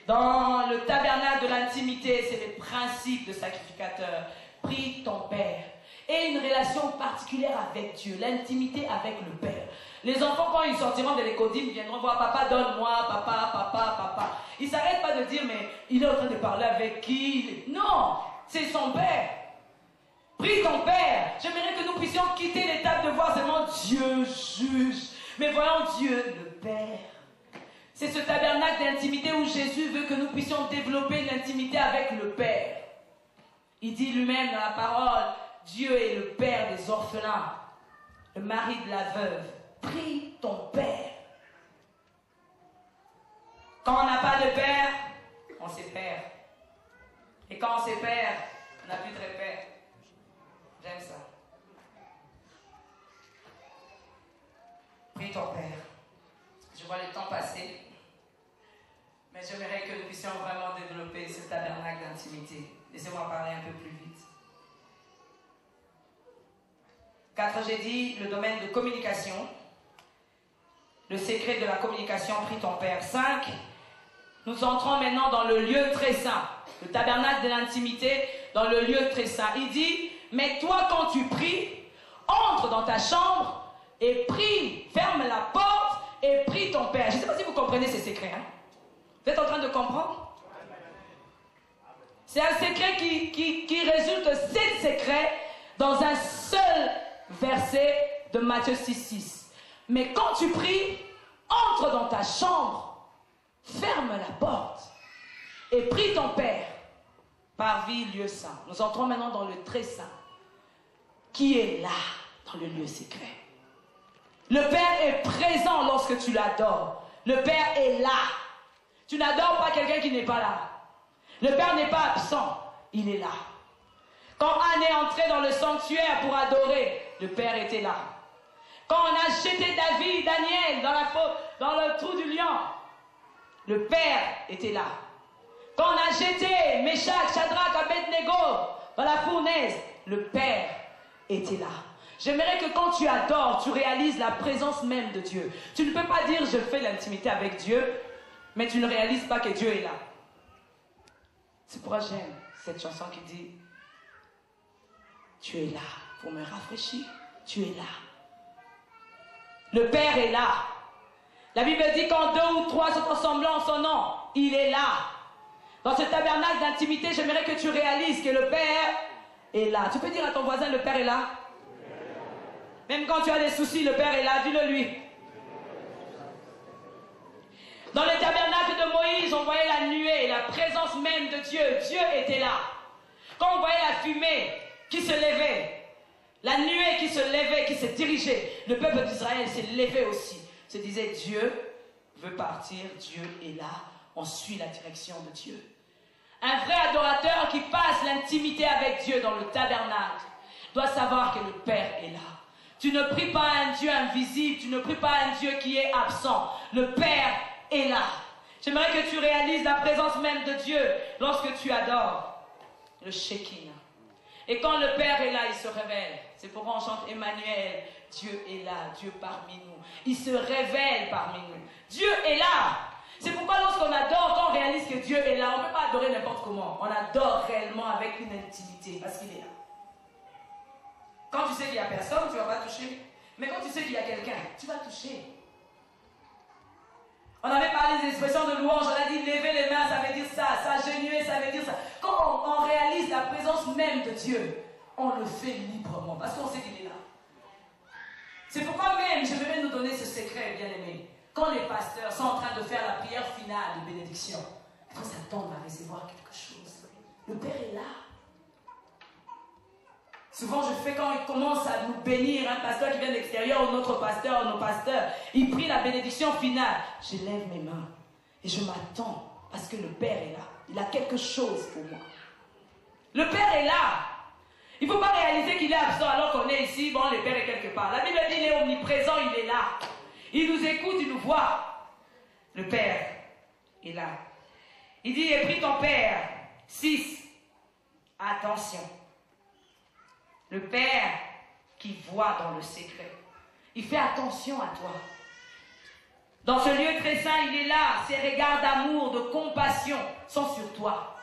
Dans le tabernacle de l'intimité, c'est les principes de sacrificateur. Prie ton Père. Et une relation particulière avec Dieu, l'intimité avec le Père. Les enfants, quand ils sortiront de l'école, ils viendront voir papa, donne-moi, papa. Ils ne s'arrêtent pas de dire, mais il est en train de parler avec qui? Non, c'est son Père. Prie ton Père. J'aimerais que nous puissions quitter l'étape de voir seulement Dieu juge. Mais voyons Dieu le Père. C'est ce tabernacle d'intimité où Jésus veut que nous puissions développer l'intimité avec le Père. Il dit lui-même dans la parole, Dieu est le Père des orphelins, le mari de la veuve. Prie ton Père. Quand on n'a pas de Père, on s'épère. Et quand on s'épère, on n'a plus de repère. J'aime ça. Prie ton Père. Je vois le temps passer. Mais j'aimerais que nous puissions vraiment développer ce tabernacle d'intimité. Laissez-moi parler un peu plus vite. 4, j'ai dit le domaine de communication. Le secret de la communication, prie ton Père. 5, nous entrons maintenant dans le lieu très saint. Le tabernacle de l'intimité dans le lieu très saint. Il dit, mais toi quand tu pries, entre dans ta chambre et prie, ferme la porte et prie ton Père. Je ne sais pas si vous comprenez ces secrets. Hein? Vous êtes en train de comprendre? C'est un secret qui résulte de 7 secrets dans un seul verset de Matthieu 6,6. Mais quand tu pries, entre dans ta chambre, ferme la porte et prie ton Père par vie, lieu saint. Nous entrons maintenant dans le très saint, qui est là, dans le lieu secret. Le Père est présent lorsque tu l'adores. Le Père est là. Tu n'adores pas quelqu'un qui n'est pas là. Le Père n'est pas absent, il est là. Quand Anne est entrée dans le sanctuaire pour adorer, le Père était là. Quand on a jeté Daniel dans le trou du lion, le Père était là. Quand on a jeté Meshach, Shadrach, Abednego dans la fournaise, le Père était là. J'aimerais que quand tu adores, tu réalises la présence même de Dieu. Tu ne peux pas dire je fais l'intimité avec Dieu, mais tu ne réalises pas que Dieu est là. C'est pourquoi j'aime cette chanson qui dit tu es là pour me rafraîchir, tu es là. Le Père est là. La Bible dit quand 2 ou 3 sont ensemble en son nom, il est là. Dans ce tabernacle d'intimité, j'aimerais que tu réalises que le Père est là. Tu peux dire à ton voisin, le Père est là. Même quand tu as des soucis, le Père est là, dis-le lui. Dans le tabernacle de Moïse, on voyait la nuée, la présence même de Dieu. Dieu était là. Quand on voyait la fumée qui se levait, la nuée qui se levait, qui se dirigeait, le peuple d'Israël s'est levé aussi. Se disait, Dieu veut partir, Dieu est là, on suit la direction de Dieu. Un vrai adorateur qui passe l'intimité avec Dieu dans le tabernacle doit savoir que le Père est là. Tu ne pries pas un Dieu invisible, tu ne pries pas un Dieu qui est absent. Le Père est là. J'aimerais que tu réalises la présence même de Dieu lorsque tu adores le Shekinah. Et quand le Père est là, il se révèle. C'est pourquoi on chante Emmanuel. Dieu est là, Dieu parmi nous. Il se révèle parmi nous. Dieu est là. C'est pourquoi lorsqu'on adore, quand on réalise que Dieu est là, on ne peut pas adorer n'importe comment. On adore réellement avec une intimité parce qu'il est là. Quand tu sais qu'il n'y a personne, tu ne vas pas toucher. Mais quand tu sais qu'il y a quelqu'un, tu vas toucher. On avait parlé des expressions de louange, on a dit lever les mains, ça veut dire ça, s'agenouiller, ça veut dire ça. Quand on réalise la présence même de Dieu, on le fait librement, parce qu'on sait qu'il est là. C'est pourquoi même, je vais nous donner ce secret, bien-aimé. Quand les pasteurs sont en train de faire la prière finale de bénédiction, il faut s'attendre à recevoir quelque chose. Le Père est là. Souvent, je fais quand il commence à nous bénir, un pasteur qui vient de l'extérieur ou notre pasteur ou nos pasteurs, il prie la bénédiction finale. Je lève mes mains et je m'attends parce que le Père est là. Il a quelque chose pour moi. Le Père est là. Il ne faut pas réaliser qu'il est absent alors qu'on est ici. Bon, le Père est quelque part. La Bible dit qu'il est omniprésent, il est là. Il nous écoute, il nous voit. Le Père est là. Il dit, et prie ton Père. 6. Attention. Le Père qui voit dans le secret. Il fait attention à toi. Dans ce lieu très saint, il est là. Ses regards d'amour, de compassion sont sur toi.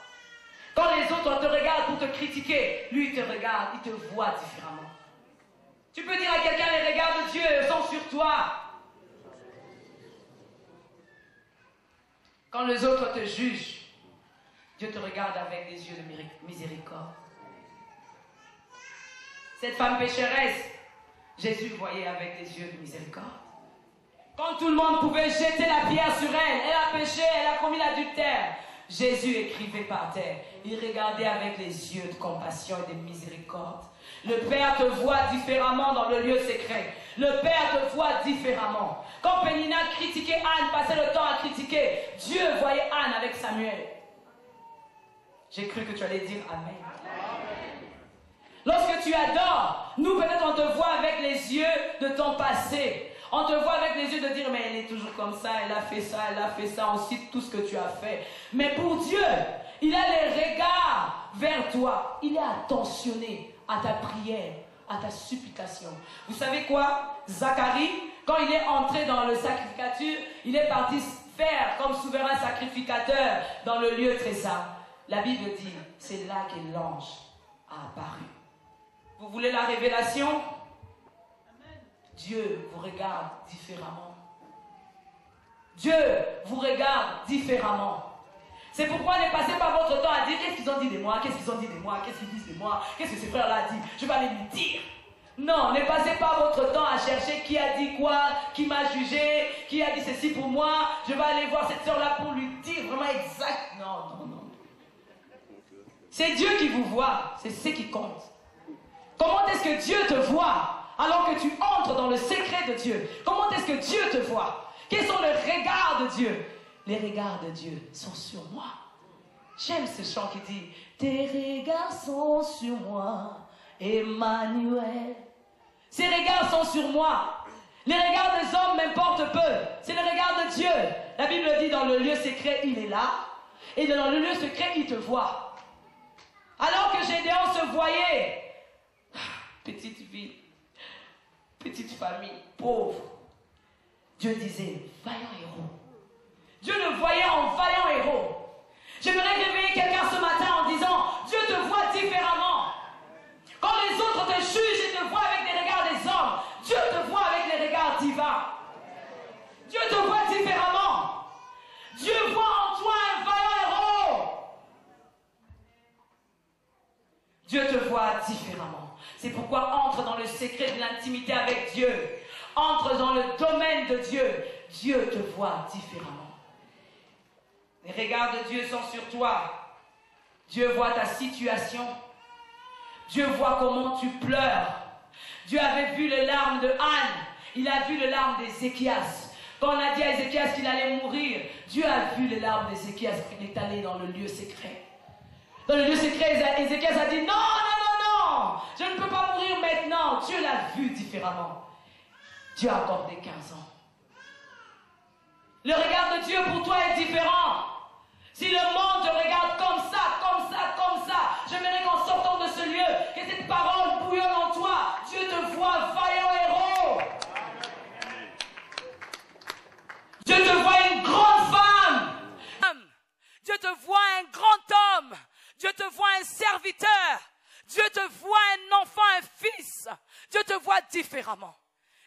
Quand les autres te regardent pour te critiquer, lui il te regarde, il te voit différemment. Tu peux dire à quelqu'un, les regards de Dieu sont sur toi. Quand les autres te jugent, Dieu te regarde avec des yeux de miséricorde. Cette femme pécheresse, Jésus le voyait avec des yeux de miséricorde. Quand tout le monde pouvait jeter la pierre sur elle, elle a péché, elle a commis l'adultère. Jésus écrivait par terre. Il regardait avec les yeux de compassion et de miséricorde. Le Père te voit différemment dans le lieu secret. Le Père te voit différemment. Quand Pénina critiquait Anne, passait le temps à critiquer, Dieu voyait Anne avec Samuel. J'ai cru que tu allais dire Amen. Lorsque tu adores, nous peut-être on te voit avec les yeux de ton passé. On te voit avec les yeux de dire, mais elle est toujours comme ça, elle a fait ça, on cite tout ce que tu as fait. Mais pour Dieu, il a les regards vers toi. Il est attentionné à ta prière, à ta supplication. Vous savez quoi? Zacharie, quand il est entré dans le sacrificature, il est parti faire comme souverain sacrificateur dans le lieu très saint. La Bible dit, c'est là que l'ange a apparu. Vous voulez la révélation? Dieu vous regarde différemment. Dieu vous regarde différemment. C'est pourquoi ne passez pas votre temps à dire qu'est-ce qu'ils ont dit de moi, qu'est-ce qu'ils ont dit de moi, qu'est-ce qu'ils disent de moi, qu'est-ce que ce frère-là a dit, je vais aller lui dire. Non, ne passez pas votre temps à chercher qui a dit quoi, qui m'a jugé, qui a dit ceci pour moi, je vais aller voir cette soeur-là pour lui dire vraiment exact. Non. C'est Dieu qui vous voit, c'est ce qui compte. Comment est-ce que Dieu te voit alors que tu entres dans le secret de Dieu? Comment est-ce que Dieu te voit? Quels sont les regards de Dieu? Les regards de Dieu sont sur moi. J'aime ce chant qui dit « Tes regards sont sur moi, Emmanuel. » Ces regards sont sur moi. Les regards des hommes m'importent peu. C'est le regard de Dieu. La Bible dit dans le lieu secret, il est là. Et dans le lieu secret, il te voit. Alors que Gédéon se voyait, petite ville, petite famille, pauvre, Dieu disait, vaillant héros. Dieu le voyait en vaillant héros. J'aimerais réveiller quelqu'un ce matin en disant, Dieu te voit différemment. Quand les autres te jugent et te voient avec les regards des hommes, Dieu te voit avec les regards divins. Dieu te voit différemment. Dieu voit en toi un vaillant héros. Dieu te voit différemment. C'est pourquoi entre dans le secret de l'intimité avec Dieu. Entre dans le domaine de Dieu. Dieu te voit différemment. Les regards de Dieu sont sur toi. Dieu voit ta situation. Dieu voit comment tu pleures. Dieu avait vu les larmes de Anne. Il a vu les larmes d'Ézéchias. Quand on a dit à Ézéchias qu'il allait mourir, Dieu a vu les larmes d'Ézéchias qu'il est allé dans le lieu secret. Dans le lieu secret, Ézéchias a dit non, je ne peux pas mourir maintenant. Dieu l'a vu différemment. Dieu a accordé 15 ans. Le regard de Dieu pour toi est différent. Si le monde te regarde comme ça, j'aimerais qu'en sortant de ce lieu, que cette parole bouillonne en toi. Dieu te voit vaillant héros. Dieu te voit une grande femme. Dieu te voit un grand homme. Dieu te voit un serviteur. Dieu te voit un enfant, un fils. Dieu te voit différemment.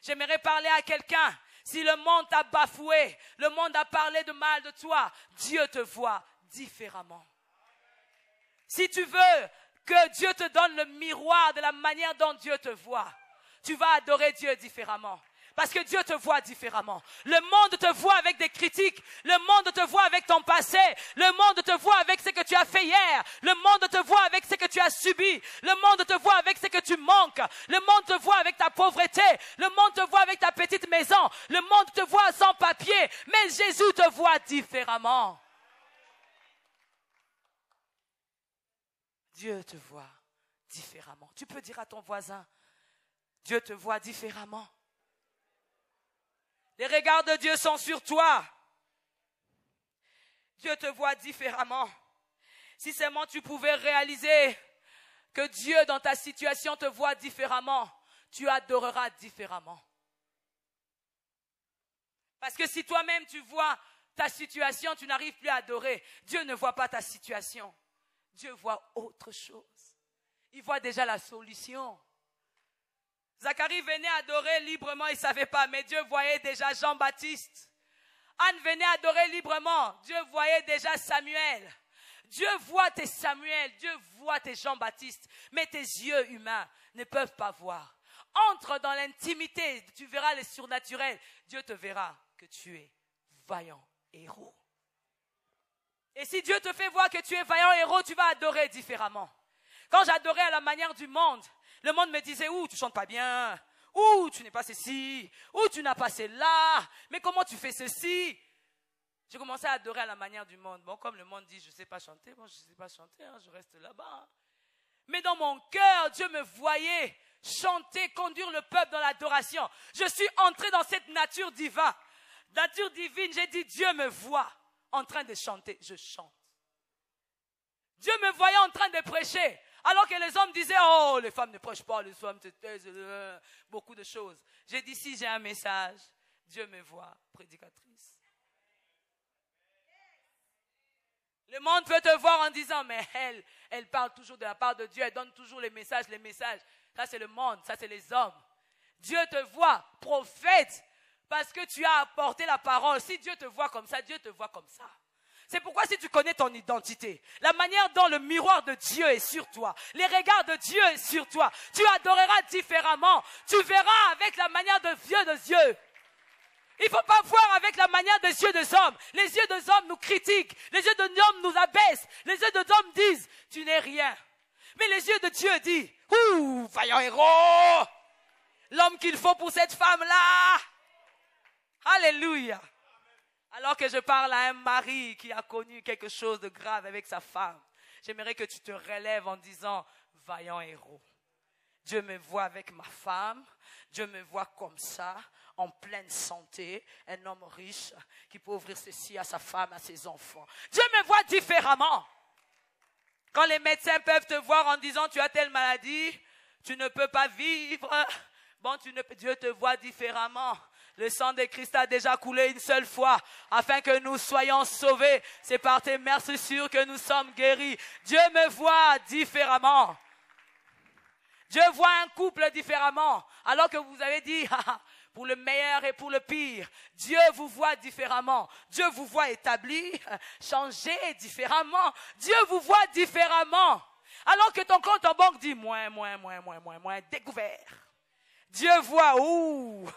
J'aimerais parler à quelqu'un. Si le monde t'a bafoué, le monde a parlé de mal de toi, Dieu te voit différemment. Si tu veux que Dieu te donne le miroir de la manière dont Dieu te voit, tu vas adorer Dieu différemment. Parce que Dieu te voit différemment. Le monde te voit avec des critiques. Le monde te voit avec ton passé. Le monde te voit avec ce que tu as fait hier. Le monde te voit avec ce que tu as subi. Le monde te voit avec ce que tu manques. Le monde te voit avec ta pauvreté. Le monde te voit avec ta petite maison. Le monde te voit sans papier. Mais Jésus te voit différemment. Dieu te voit différemment. Tu peux dire à ton voisin, Dieu te voit différemment. Les regards de Dieu sont sur toi. Dieu te voit différemment. Si seulement tu pouvais réaliser que Dieu dans ta situation te voit différemment, tu adoreras différemment. Parce que si toi-même tu vois ta situation, tu n'arrives plus à adorer. Dieu ne voit pas ta situation. Dieu voit autre chose. Il voit déjà la solution. Zacharie venait adorer librement, il ne savait pas, mais Dieu voyait déjà Jean-Baptiste. Anne venait adorer librement, Dieu voyait déjà Samuel. Dieu voit tes Samuel, Dieu voit tes Jean-Baptiste, mais tes yeux humains ne peuvent pas voir. Entre dans l'intimité, tu verras les surnaturels. Dieu te verra que tu es vaillant héros. Et si Dieu te fait voir que tu es vaillant héros, tu vas adorer différemment. Quand j'adorais à la manière du monde, le monde me disait, ouh, tu chantes pas bien, ouh, tu n'es pas ceci, ouh, tu n'as pas cela, mais comment tu fais ceci? J'ai commencé à adorer à la manière du monde. Bon, comme le monde dit, je ne sais pas chanter, bon, je ne sais pas chanter, hein, je reste là-bas. Mais dans mon cœur, Dieu me voyait chanter, conduire le peuple dans l'adoration. Je suis entré dans cette nature divine. Nature divine, j'ai dit, Dieu me voit en train de chanter, je chante. Dieu me voyait en train de prêcher, alors que les hommes disaient, oh, les femmes ne prêchent pas, les femmes se taisent, beaucoup de choses. J'ai dit, si j'ai un message, Dieu me voit, prédicatrice. Le monde peut te voir en disant, mais elle parle toujours de la part de Dieu, elle donne toujours les messages. Ça, c'est le monde, ça, c'est les hommes. Dieu te voit, prophète, parce que tu as apporté la parole. Si Dieu te voit comme ça, Dieu te voit comme ça. C'est pourquoi si tu connais ton identité, la manière dont le miroir de Dieu est sur toi, les regards de Dieu est sur toi, tu adoreras différemment. Tu verras avec la manière de Dieu. Il ne faut pas voir avec la manière des yeux des hommes. Les yeux des hommes nous critiquent. Les yeux des hommes nous abaissent. Les yeux des hommes disent, tu n'es rien. Mais les yeux de Dieu disent, ouh, vaillant héros. L'homme qu'il faut pour cette femme-là. Alléluia. Alors que je parle à un mari qui a connu quelque chose de grave avec sa femme, j'aimerais que tu te relèves en disant, vaillant héros. Dieu me voit avec ma femme. Dieu me voit comme ça, en pleine santé, un homme riche qui peut ouvrir ceci à sa femme, à ses enfants. Dieu me voit différemment. Quand les médecins peuvent te voir en disant tu as telle maladie, tu ne peux pas vivre. Bon, Dieu te voit différemment. Le sang de Christ a déjà coulé une seule fois afin que nous soyons sauvés. C'est par tes mercissures que nous sommes guéris. Dieu me voit différemment. Dieu voit un couple différemment, alors que vous avez dit, pour le meilleur et pour le pire, Dieu vous voit différemment. Dieu vous voit établi, changé différemment. Dieu vous voit différemment. Alors que ton compte en banque dit, moins, découvert. Dieu voit, ouh,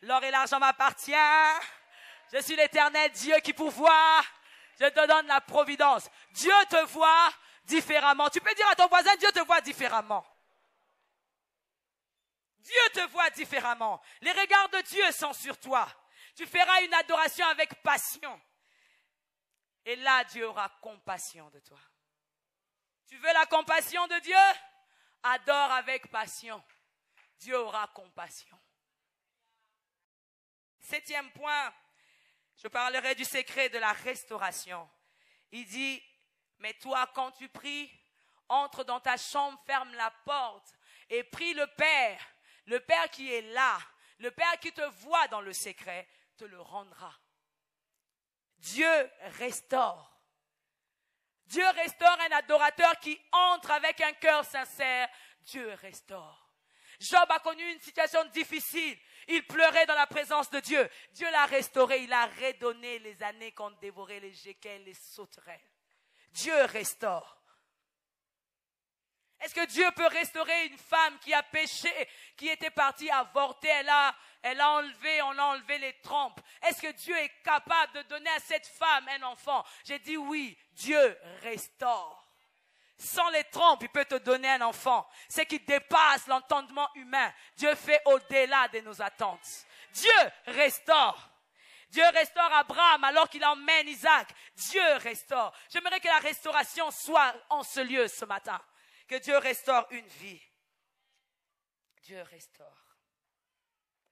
l'or et l'argent m'appartiennent. Je suis l'Éternel Dieu qui pourvoit. Je te donne la providence. Dieu te voit différemment. Tu peux dire à ton voisin, Dieu te voit différemment. Dieu te voit différemment. Les regards de Dieu sont sur toi. Tu feras une adoration avec passion. Et là, Dieu aura compassion de toi. Tu veux la compassion de Dieu? Adore avec passion. Dieu aura compassion. 7e point, je parlerai du secret de la restauration. Il dit, mais toi, quand tu pries, entre dans ta chambre, ferme la porte et prie le Père. Le Père qui est là, le Père qui te voit dans le secret, te le rendra. Dieu restaure. Dieu restaure un adorateur qui entre avec un cœur sincère. Dieu restaure. Job a connu une situation difficile. Il pleurait dans la présence de Dieu. Dieu l'a restauré. Il a redonné les années qu'ont dévoré les géquelles, les sauterelles. Dieu restaure. Est-ce que Dieu peut restaurer une femme qui a péché, qui était partie avorter, on a enlevé les trompes? Est-ce que Dieu est capable de donner à cette femme un enfant? J'ai dit oui, Dieu restaure. Sans les trompes, il peut te donner un enfant. Ce qui dépasse l'entendement humain. Dieu fait au-delà de nos attentes. Dieu restaure. Dieu restaure Abraham alors qu'il emmène Isaac. Dieu restaure. J'aimerais que la restauration soit en ce lieu ce matin. Que Dieu restaure une vie. Dieu restaure.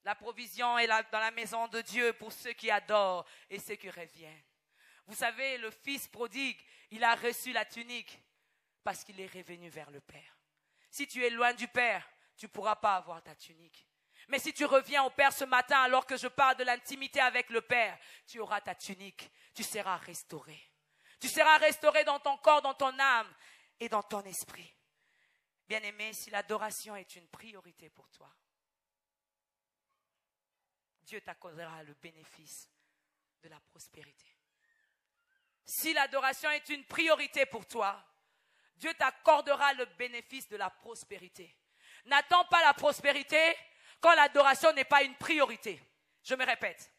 La provision est là dans la maison de Dieu pour ceux qui adorent et ceux qui reviennent. Vous savez, le fils prodigue, il a reçu la tunique parce qu'il est revenu vers le Père. Si tu es loin du Père, tu ne pourras pas avoir ta tunique. Mais si tu reviens au Père ce matin alors que je parle de l'intimité avec le Père, tu auras ta tunique. Tu seras restauré. Tu seras restauré dans ton corps, dans ton âme et dans ton esprit. Bien-aimé, si l'adoration est une priorité pour toi, Dieu t'accordera le bénéfice de la prospérité. Si l'adoration est une priorité pour toi, Dieu t'accordera le bénéfice de la prospérité. N'attends pas la prospérité quand l'adoration n'est pas une priorité. Je me répète.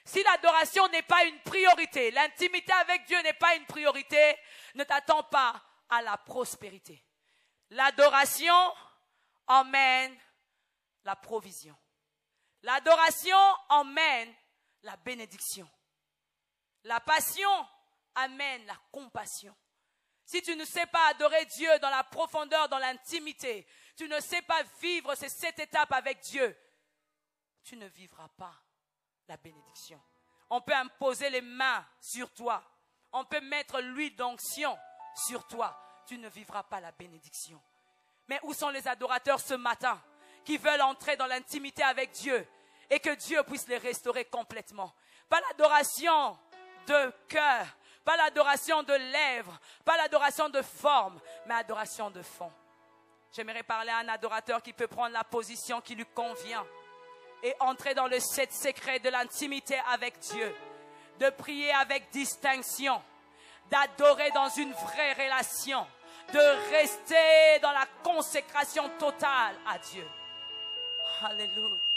Si l'adoration n'est pas une priorité, l'intimité avec Dieu n'est pas une priorité, ne t'attends pas à la prospérité. L'adoration emmène la provision. L'adoration emmène la bénédiction. La passion amène la compassion. Si tu ne sais pas adorer Dieu dans la profondeur, dans l'intimité, tu ne sais pas vivre ces 7 étapes avec Dieu, tu ne vivras pas la bénédiction. On peut imposer les mains sur toi. On peut mettre l'huile d'onction sur toi. Tu ne vivras pas la bénédiction. Mais où sont les adorateurs ce matin qui veulent entrer dans l'intimité avec Dieu et que Dieu puisse les restaurer complètement? Pas l'adoration de cœur, pas l'adoration de lèvres, pas l'adoration de forme, mais l'adoration de fond. J'aimerais parler à un adorateur qui peut prendre la position qui lui convient et entrer dans le secret de l'intimité avec Dieu, de prier avec distinction, d'adorer dans une vraie relation, de rester dans la consécration totale à Dieu. Alléluia.